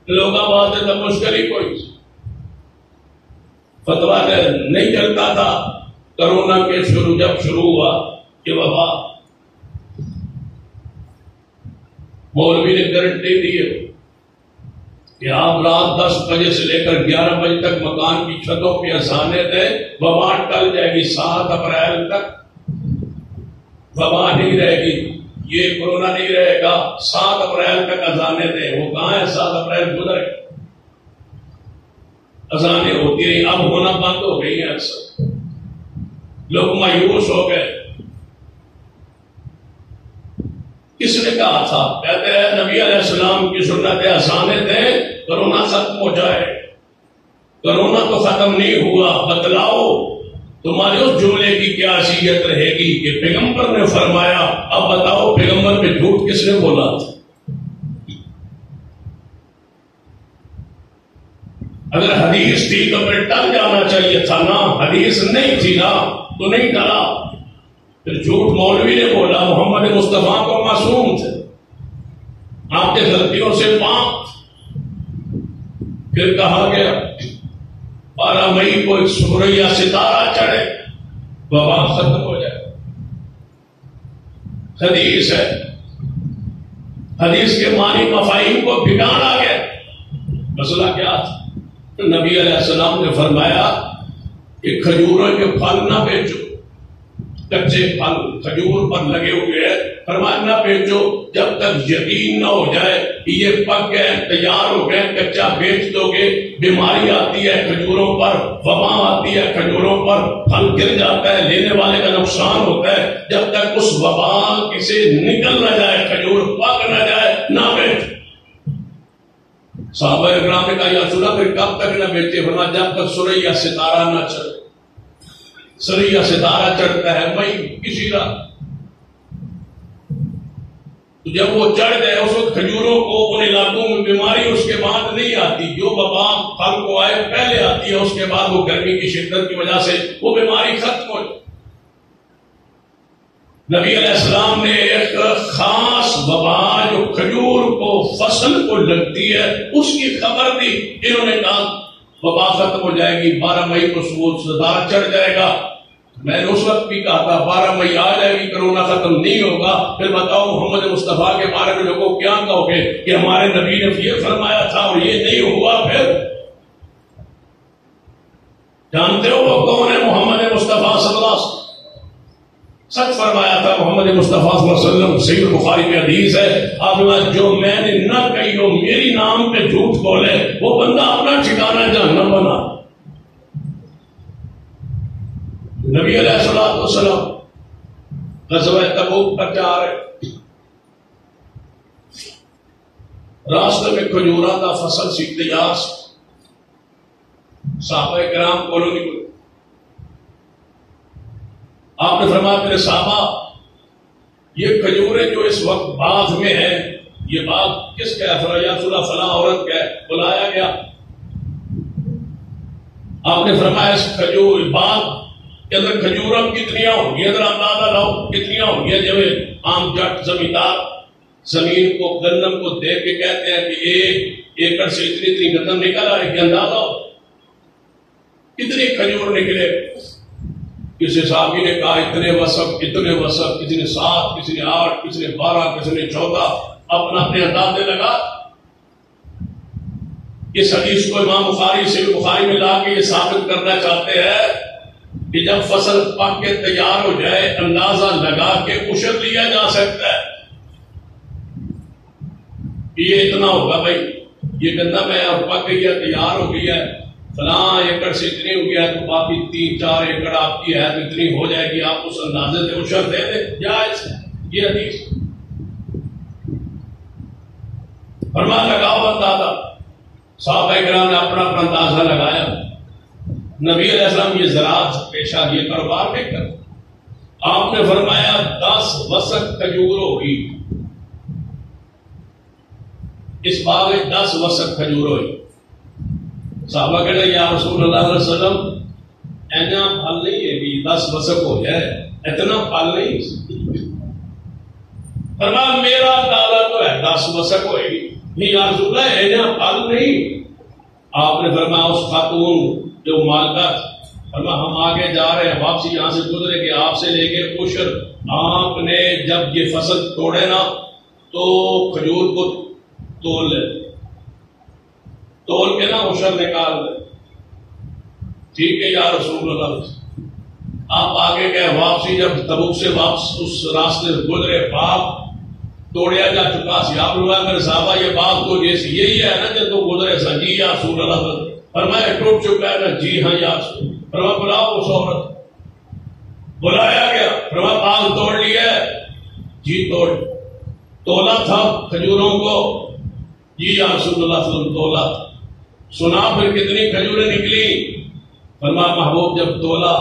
لوگ بات ہے تو مشکل ہی کوئی فتویٰ نہیں چلتا تھا. کرونا کے جب شروع ہوا کہ وبا، مولوی نے گارنٹی دی ہے کہ آپ رات 10 بجے سے لے کر 11 بجے تک مکان کی چھتوں پہ اذانیں دیں، وبا ٹل جائے گی. 7 اپریل تک وبا نہیں رہے گی، یہ کورونا نہیں رہے گا. 7 اپریل تک اذانیں دیں. وہ کہاں ہے؟ 7 اپریل گزر گئے، اذانیں ہوتی رہی، اب ہونا بند ہو گئی ہیں. اکثر لوگ مایوس ہو گئے. کس نے کہا تھا؟ کہتے ہیں نبی علیہ السلام کی سنت ہے، اذانیں دیں کرونا ختم ہو جائے. کرونا تو ختم نہیں ہوا، بتلاؤ تمہارے اس جملے کی کیا حیثیت رہے گی کہ پیغمبر نے فرمایا. اب بتاؤ پیغمبر پہ جھوٹ کس نے بولا تھا؟ اگر حدیث تھی تو پھر ٹل جانا چاہیے تھا نا. حدیث نہیں تھی نا تو نہیں ٹلا. پھر جھوٹ مولوی نے بولا. محمد مصطفیٰ کو معصوم تھے، آپ کے غلطیوں سے پاک. پھر کہا گیا 12 مئی کو ایک سوریا ستارہ چڑھے، وبا ختم ہو جائے. حدیث ہے، حدیث کے معنی مفاہیم کو بگاڑا گیا. مسئلہ کیا تھا؟ نبی علیہ السلام نے فرمایا کہ کھجوروں کے پھل نہ بیچو، کچے پھل کھجور پر لگے ہوئے ہیں، فرمایا نہ بیچو جب تک یقین نہ ہو جائے کہ یہ پک گئے، تیار ہو گئے. کچا بیچ دو گے بیماری آتی ہے کھجوروں پر، وبا آتی ہے کھجوروں پر، پھل گر جاتا ہے، لینے والے کا نقصان ہوتا ہے. جب تک اس وبا سے نکل نہ جائے، کھجور پک نہ جائے، نہ بیچو. صحابہ اکرام نے کہا یا رسول اللہ پھر کب تک نہ بیچے؟ فرمایا جب تک سوریا ستارہ نہ چڑھے. سوریا ستارہ چڑھتا ہے مئی کسی رات، تو جب وہ چڑھ گئے اس وقت کھجوروں کو ان علاقوں میں بیماری اس کے بعد نہیں آتی. جو وبا پھل کو آئے پہلے آتی ہے، اس کے بعد وہ گرمی کی شدت کی وجہ سے وہ بیماری ختم ہو جائے. نبی علیہ السلام نے ایک خاص وبا جو کھجور کو فصل کو لگتی ہے اس کی خبر دی. انہوں نے کہا وبا ختم ہو جائے گی، 12 مئی کو سورج ستارہ چڑھ جائے گا. میں نے اس وقت بھی کہا تھا 12 مئی آ جائے گی، کرونا ختم نہیں ہوگا. پھر بتاؤ محمد مصطفیٰ کے بارے میں لوگوں کیا کہو گے کہ ہمارے نبی نے یہ فرمایا تھا اور یہ نہیں ہوا. پھر جانتے ہو وہ کون ہے؟ محمد مصطفیٰ صلی اللہ علیہ وسلم. سچ فرمایا تھا محمد مصطفیٰ صلی اللہ علیہ وسلم. صحیح بخاری میں حدیث ہے، آپ جو میں نے نہ کہی ہو، میری نام پہ جھوٹ بولے، وہ بندہ اپنا ٹھکانہ جہنم بنا. نبی علیہ الصلوۃ والسلام غزوہ تبوک پر جا رہے، راستے میں کھجورا کا فصل سی تیار، صحابہ کرام کو نہیں. آپ نے فرمایا میرے صحابہ یہ کھجوریں جو اس وقت باغ میں ہیں، یہ باغ کس کا ہے؟ یا رسول اللہ فلاں عورت کا ہے. بلایا گیا، آپ نے فرمایا اس کھجور باغ کے اندر کھجوریں کتنیاں ہوں گی؟ اندر اندازہ لاؤ کتنیاں ہوں گی. جب عام جٹ زمیندار زمین کو گندم کو دیکھ کے کہتے ہیں کہ 1 ایکڑ سے اتنی گندم نکل آئے گی، اندازہ ہو کتنے کھجور نکلے. کسی صحابی نے کہا اتنے وسق، اتنے وسق، کسی نے 7، کسی نے 8، کسی نے 12، کسی نے 14، اپنے اندازے لگا. اس حدیث کو امام بخاری سے بخاری میں لا کے یہ ثابت کرنا چاہتے ہیں کہ جب فصل پک کے تیار ہو جائے اندازہ لگا کے اشر لیا جا سکتا ہے. یہ اتنا ہوگا بھائی، یہ گندم ہے اور پک گئی ہے، تیار ہو گئی ہے، فلاں ایکڑ سے اتنی ہو گیا تو باقی 3-4 ایکڑ آپ کی ہے تو اتنی ہو جائے گی، آپ اس اندازے سے عشر دے دیں، جائز ہے یہ حدیث۔ فرما لگاؤ اندازہ، صحابہ کرام نے اپنا اپنا اندازہ لگایا۔ نبی علیہ السلام یہ زراعت سے پیشہ یہ کاروبار نہیں کر، آپ نے فرمایا 10 وسق کھجور ہوگی، اس باغ میں 10 وسق کھجور ہوئی۔ صحابہ کہتے ہیں یا رسول اللہ علیہ وسلم اینا پھل نہیں ہے کہ 10 وسق ہو جائے، اتنا پھل نہیں۔ فرمایا میرا اندازہ تو ہے 10 وسق ہوئے گی، نہیں یا رسول اللہ اینا پھل نہیں۔ آپ نے فرمایا اس خاتون جو مالکہ، فرمایا ہم آگے جا رہے ہیں، واپسی یہاں سے گزرے کہ آپ سے لے کے عشر، آپ نے جب یہ فصل توڑے نا تو کھجور کو تول لے، تول کے نا عشر نکال لے۔ ٹھیک ہے یا رسول اللہ۔ آپ آگے گئے، واپسی جب تبوک سے واپس اس راستے سے گزرے، باغ توڑیا جا چکا سی، آپ لوگ میرے صحابہ یہ باغ تو جیسے یہی ہے نا جب تو گزرے سا، جی یا رسول اللہ۔ فرمایا ٹوٹ چکا ہے نا، جی ہاں یا رسول۔ فرمایا بلاؤ اس عورت، بلایا گیا، فرمایا باغ توڑ لیا ہے، جی تولا تھا کھجوروں کو، جی یا رسول اللہ صلی اللہ علیہ وسلم تولا۔ سنا پھر کتنی کھجوریں نکلی؟ فرمایا محبوب جب تولا،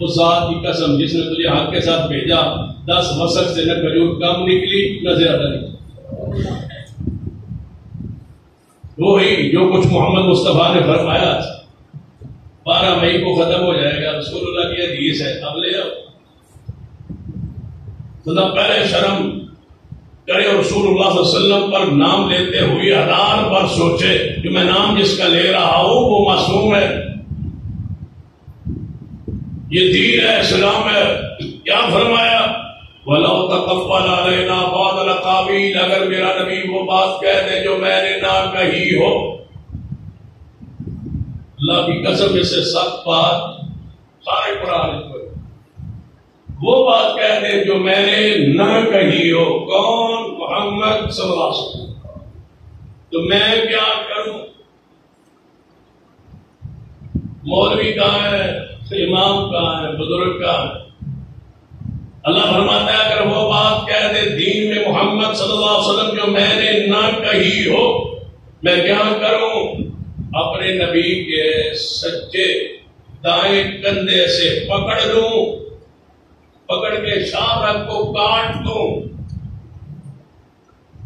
اس ذات کی قسم جس نے تجھے حق کے ساتھ بھیجا، 10 وسق سے نہ کھجور کم نکلی نہ زیادہ نکلی۔ وہی جو کچھ محمد مصطفیٰ نے فرمایا 12 مئی کو ختم ہو جائے گا، رسول اللہ کی حدیث ہے، اب لے آؤ۔ تو پہلے شرم کرے رسول اللہ صلی اللہ علیہ وسلم پر نام لیتے ہوئے 1000 بار سوچے کہ میں نام جس کا لے رہا ہوں وہ معصوم ہے، یہ دین ہے، اسلام ہے۔ کیا فرمایا؟ وَلَوْ تَقَبَّلَ عَلَيْنَا بَعْضَ الْأَقَاوِيلِ، اگر میرا نبی وہ بات کہہ دے جو میں نے نہ کہی ہو، اللہ کی قسم سے سخت بات سارے قرآن میں، وہ بات کہہ دے جو میں نے نہ کہی ہو، کون؟ محمد صلی اللہ علیہ وسلم، تو میں کیا کروں؟ مولوی کہاں ہے، امام کہاں ہے، بزرگ کہاں ہے؟ اللہ فرماتا ہے اگر وہ بات کہہ دے دین میں محمد صلی اللہ علیہ وسلم جو میں نے نہ کہی ہو، میں کیا کروں؟ اپنے نبی کے سچے دائیں کندھے سے پکڑ لوں، پکڑ کے شاہ کو کاٹ دوں۔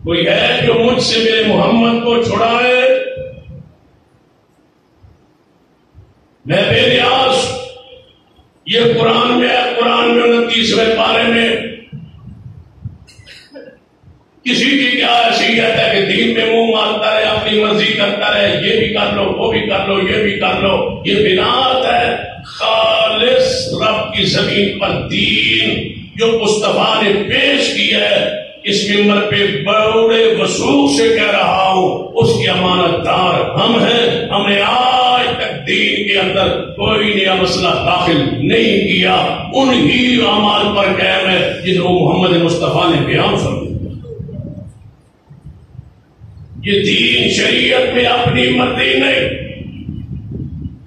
کوئی ہے جو مجھ سے میرے محمد کو چھڑائے؟ میں بے نیاز، یہ قرآن میں ہے، قرآن میں 29ویں پارے میں کسی کی کیا حیثیت ہے کہ دین میں منہ مارتا رہے، اپنی مرضی کرتا رہے، یہ بھی کر لو، وہ بھی کر لو، یہ بھی کر لو، یہ بدعت ہے۔ خالص رب کی زمین پر دین جو مصطفیٰ نے پیش کیا ہے، اس ممبر پہ بڑے وثوق سے کہہ رہا ہوں، اس کی امانت دار ہم ہیں۔ ہم نے آج تک دین کے اندر کوئی نیا مسئلہ داخل نہیں کیا، انہی اعمال پر قائم ہے جن کو محمد مصطفیٰ نے بیان فرمایا۔ یہ دین شریعت میں اپنی مرضی نہیں۔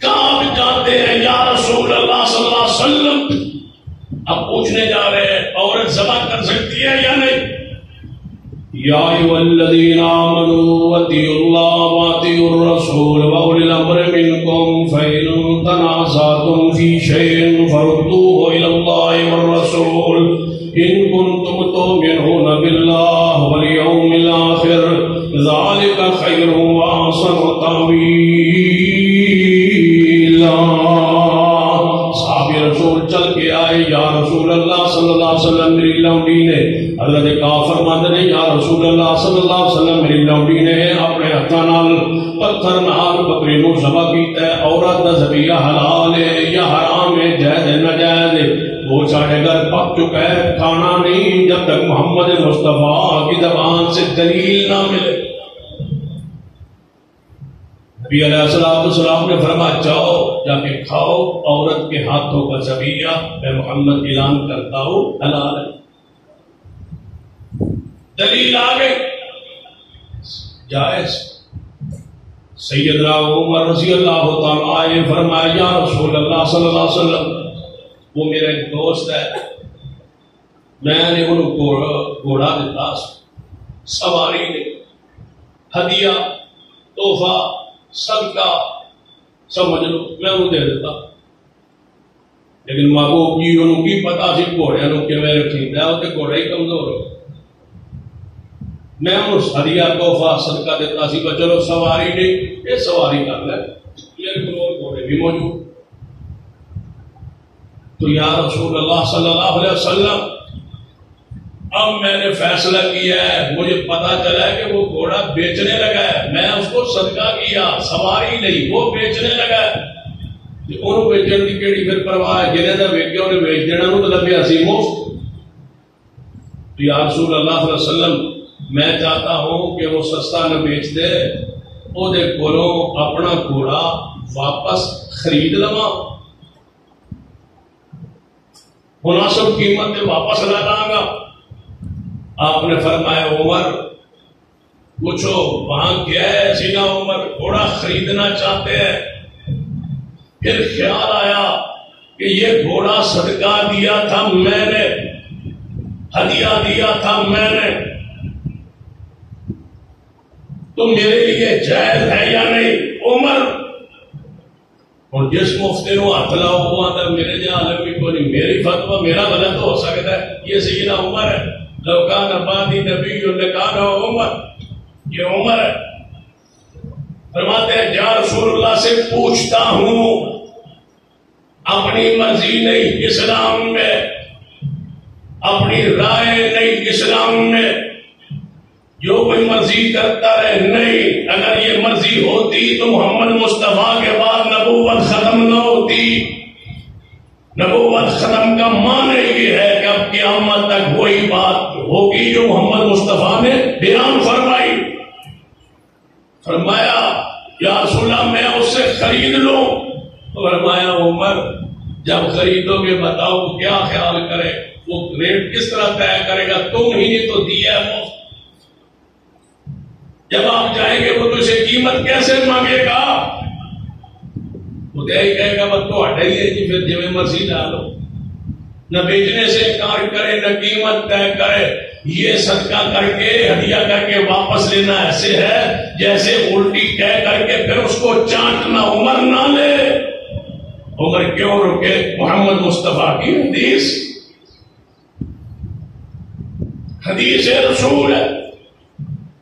کہاں جاتے ہیں یا رسول اللہ صلی اللہ علیہ وسلم؟ اب پوچھنے جا رہے ہیں عورت ذبح کر سکتی ہے یا نہیں؟ یا ایھا الذین آمنوا اطیعوا اللہ واطیعوا الرسول واولی الامر منکم فإن تنازعتم فی شیء فردوہ الی اللہ والرسول ان کنتم تؤمنون باللہ والیوم الآخر ذالک خیر واحسن تأویلا۔ صحابی رسول چل کے آئے، یا رسول اللہ صلی اللہ علیہ وسلم میری لونڈی نے، حضرت کافر مند نے، یا رسول اللہ صلی اللہ علیہ وسلم میری لونڈی نے اپنے ہتھاں نال پتھر نال بکری نو ذبح کیتا ہے، عورت دا ذبیحہ حلال ہے یا حرام ہے، جائز ہے ناجائز ہے؟ وہ ساڑھے گھر پک چکا ہے، کھانا نہیں جب تک محمد مصطفیٰ کی زبان سے دلیل نہ ملے۔ نبی علیہ السلام نے فرمایا جاؤ جا کے کھاؤ عورت کے ہاتھوں کا ذبیحہ، میں محمد اعلان کرتا ہوں حلال ہے۔ دلیل آ گئی، جائز۔ سیدنا عمر رضی اللہ تعالیٰ آئے، فرمایا یا رسول اللہ صلی اللہ علیہ وسلم، وہ میرا ایک دوست ہے، میں نے انہوں کو گھوڑا دیتا، سواری نے، ہدیہ، تحفہ، صدقہ سمجھ لو میں انہوں دے دیتا، لیکن محبوب جی انہوں کی پتا سی گھوڑے نو کیویں رکھیدا ہے، تے گھوڑا ہی کمزور ہے، میں اس ہدیہ تحفہ صدقہ دیتا سی، کہ چلو سواری نہیں یہ سواری کر لے، میرے کو گھوڑے بھی موجود۔ تو یا رسول اللہ صلی اللہ علیہ وسلم، اب میں نے فیصلہ کیا ہے، مجھے پتا چلا ہے کہ وہ گھوڑا بیچنے لگا ہے، میں اس کو صدقہ کیا، سواری نہیں، وہ بیچنے لگا ہے، انہوں بیچن کی کیڑی پھر پرواہ ہے، جنہیں نہ بیچ انہیں بیچ دینا تو لبیا سی مفت۔ تو یا رسول اللہ صلی اللہ علیہ وسلم، میں چاہتا ہوں کہ وہ سستا نہ بیچ دے، وہ دے کولوں اپنا گھوڑا واپس خرید لواں، مناسب قیمت پہ واپس لا لاں گا۔ آپ نے فرمایا عمر پوچھو وہاں کیا ہے؟ سینا عمر گھوڑا خریدنا چاہتے ہیں۔ پھر خیال آیا کہ یہ گھوڑا صدقہ دیا تھا میں نے، ہدیہ دیا تھا میں نے، تو میرے لیے جائز ہے یا نہیں؟ عمر اور جس مفتی نو ہاتھ لاؤ وہ آتا میرے جہاں عالم بھی کوئی نہیں، میری فتویٰ میرا غلط ہو سکتا ہے، یہ سیدنا عمر ہے، لوکان بعدی نبی لکان عمر، یہ عمر ہے۔ فرماتے ہیں یا رسول اللہ سے پوچھتا ہوں، اپنی مرضی نہیں اسلام میں، اپنی رائے نہیں اسلام میں، جو کوئی مرضی کرتا رہے نہیں، اگر یہ مرضی ہوتی تو محمد مصطفیٰ کے بعد نبوت ختم نہ ہوتی۔ نبوت ختم کا معنی یہ ہے کہ اب قیامت تک وہی بات ہوگی جو محمد مصطفیٰ نے بیان فرمائی۔ فرمایا یا رسول اللہ میں اس سے خرید لوں، فرمایا عمر جب خریدو گے بتاؤ کیا خیال کرے، وہ ریٹ کس طرح طے کرے گا، تم ہی نے تو دیا ہے مفت، جب آپ جائیں گے وہ تو اسے قیمت کیسے مانگے گا؟ وہ کہے گا بس تو ہٹے ہی جی، پھر جی مرضی ڈالو، نہ بیچنے سے انکار کرے نہ قیمت طے کرے، یہ صدقہ کر کے ہدیہ کر کے واپس لینا ایسے ہے جیسے الٹی کہہ کر کے پھر اس کو چاٹنا۔ عمر نہ لے، عمر کیوں رکے؟ محمد مصطفیٰ کی حدیث، حدیث رسول ہے۔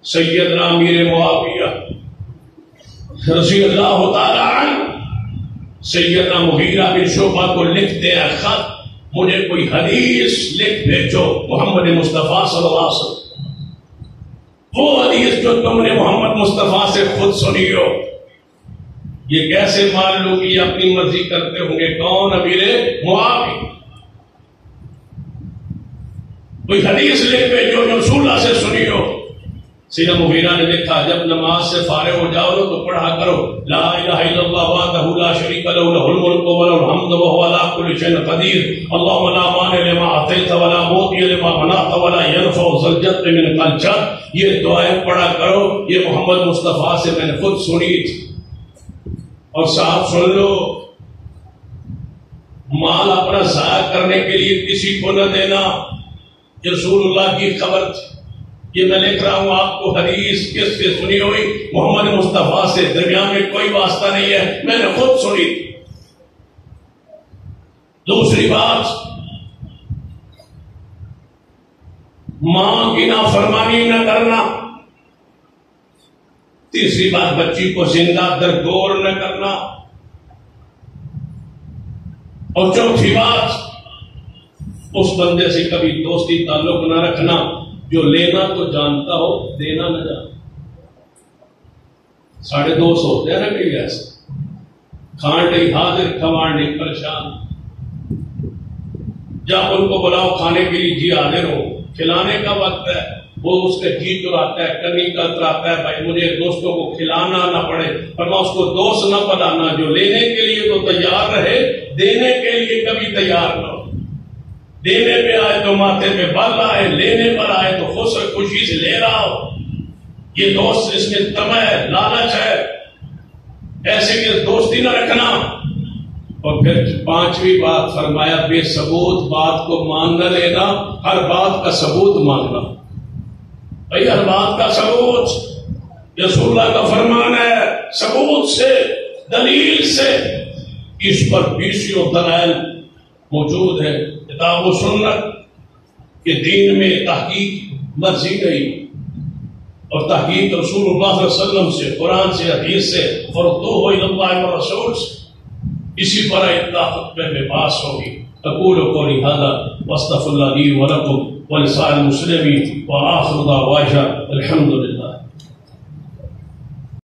سیدنا امیر معاویہ رضی اللہ تعالی عنہ سیدنا مغیرہ بن شعبہ کو لکھتے ہیں خط، مجھے کوئی حدیث لکھ بھیجو محمد مصطفیٰ صلی اللہ علیہ وسلم، وہ حدیث جو تم نے محمد مصطفیٰ سے خود سنی ہو۔ یہ کیسے مان لو کہ یہ اپنی مرضی کرتے ہوں گے؟ کون؟ امیر معاویہ۔ کوئی حدیث لکھ بھیجو جو رسول اللہ سے سنی ہو۔ سیدنا مغیرہ نے لکھا جب نماز سے فارغ ہو جاؤ تو پڑھا کرو لا الہ الا اللہ وحدہ لا شریک لہ لہ الملک وله الحمد وهو على كل شيء قدیر اللهم لا مانع لما اعطیت ولا معطی لما منعت ولا ينفع ذا الجد منک الجد۔ یہ دعائیں پڑھا کرو، یہ محمد مصطفیٰ سے میں نے خود سنی تھی۔ اور صاحب سن لو، مال اپنا ضائع کرنے کے لیے کسی کو نہ دینا، یہ رسول اللہ کی خبر تھی۔ یہ میں لکھ رہا ہوں آپ کو، حدیث کس سے سنی ہوئی؟ محمد مصطفیٰ سے، درمیان میں کوئی واسطہ نہیں ہے، میں نے خود سنی تھی۔ دوسری بات، ماں کی نافرمانی نہ کرنا۔ تیسری بات، بچی کو زندہ درگور نہ کرنا۔ اور چوتھی بات، اس بندے سے کبھی دوستی تعلق نہ رکھنا جو لینا تو جانتا ہو دینا نہ جانتا۔ ساڑھے دوست ہوتے ہیں نا کئی ایسے، کھان نہیں حاضر کھوان نہیں پریشان، جب ان کو بلاؤ کھانے کے لیے جی حاضر ہو، کھلانے کا وقت ہے وہ اس کا جی چراتا ہے، کنی کا اتراتا ہے، بھائی مجھے دوستوں کو کھلانا نہ پڑے، پر اس کو دوست نہ بنانا جو لینے کے لیے تو تیار رہے، دینے کے لیے کبھی تیار نہ ہو۔ دینے پہ آئے تو ماتھے پہ بل آئے، لینے پر آئے تو خوشی سے لے رہا ہو۔ یہ دوست اس میں طمع ہے، لالچ ہے، ایسے کہ دوستی نہ رکھنا. اور پھر 5ویں بات فرمایا بے ثبوت بات کو مان نہ لینا، ہر بات کا ثبوت ماننا. بھائی ہر بات کا ثبوت رسول اللہ کا فرمان ہے، ثبوت سے دلیل سے. اس پر 20 دلائل موجود ہے. کتاب و سنت کے دین میں تحقیق مرضی گئی اور تحقیق رسول اللہ صلی اللہ علیہ وسلم سے، قرآن سے، حدیث سے، فردوہ الی اللہ و رسول سے. اسی پر اتنا خطبے میں بحث ہوگی. اقول قولی ھذا واستغفر اللہ لی ولکم ولسائر المسلمین وآخر دعوانا الحمد للہ.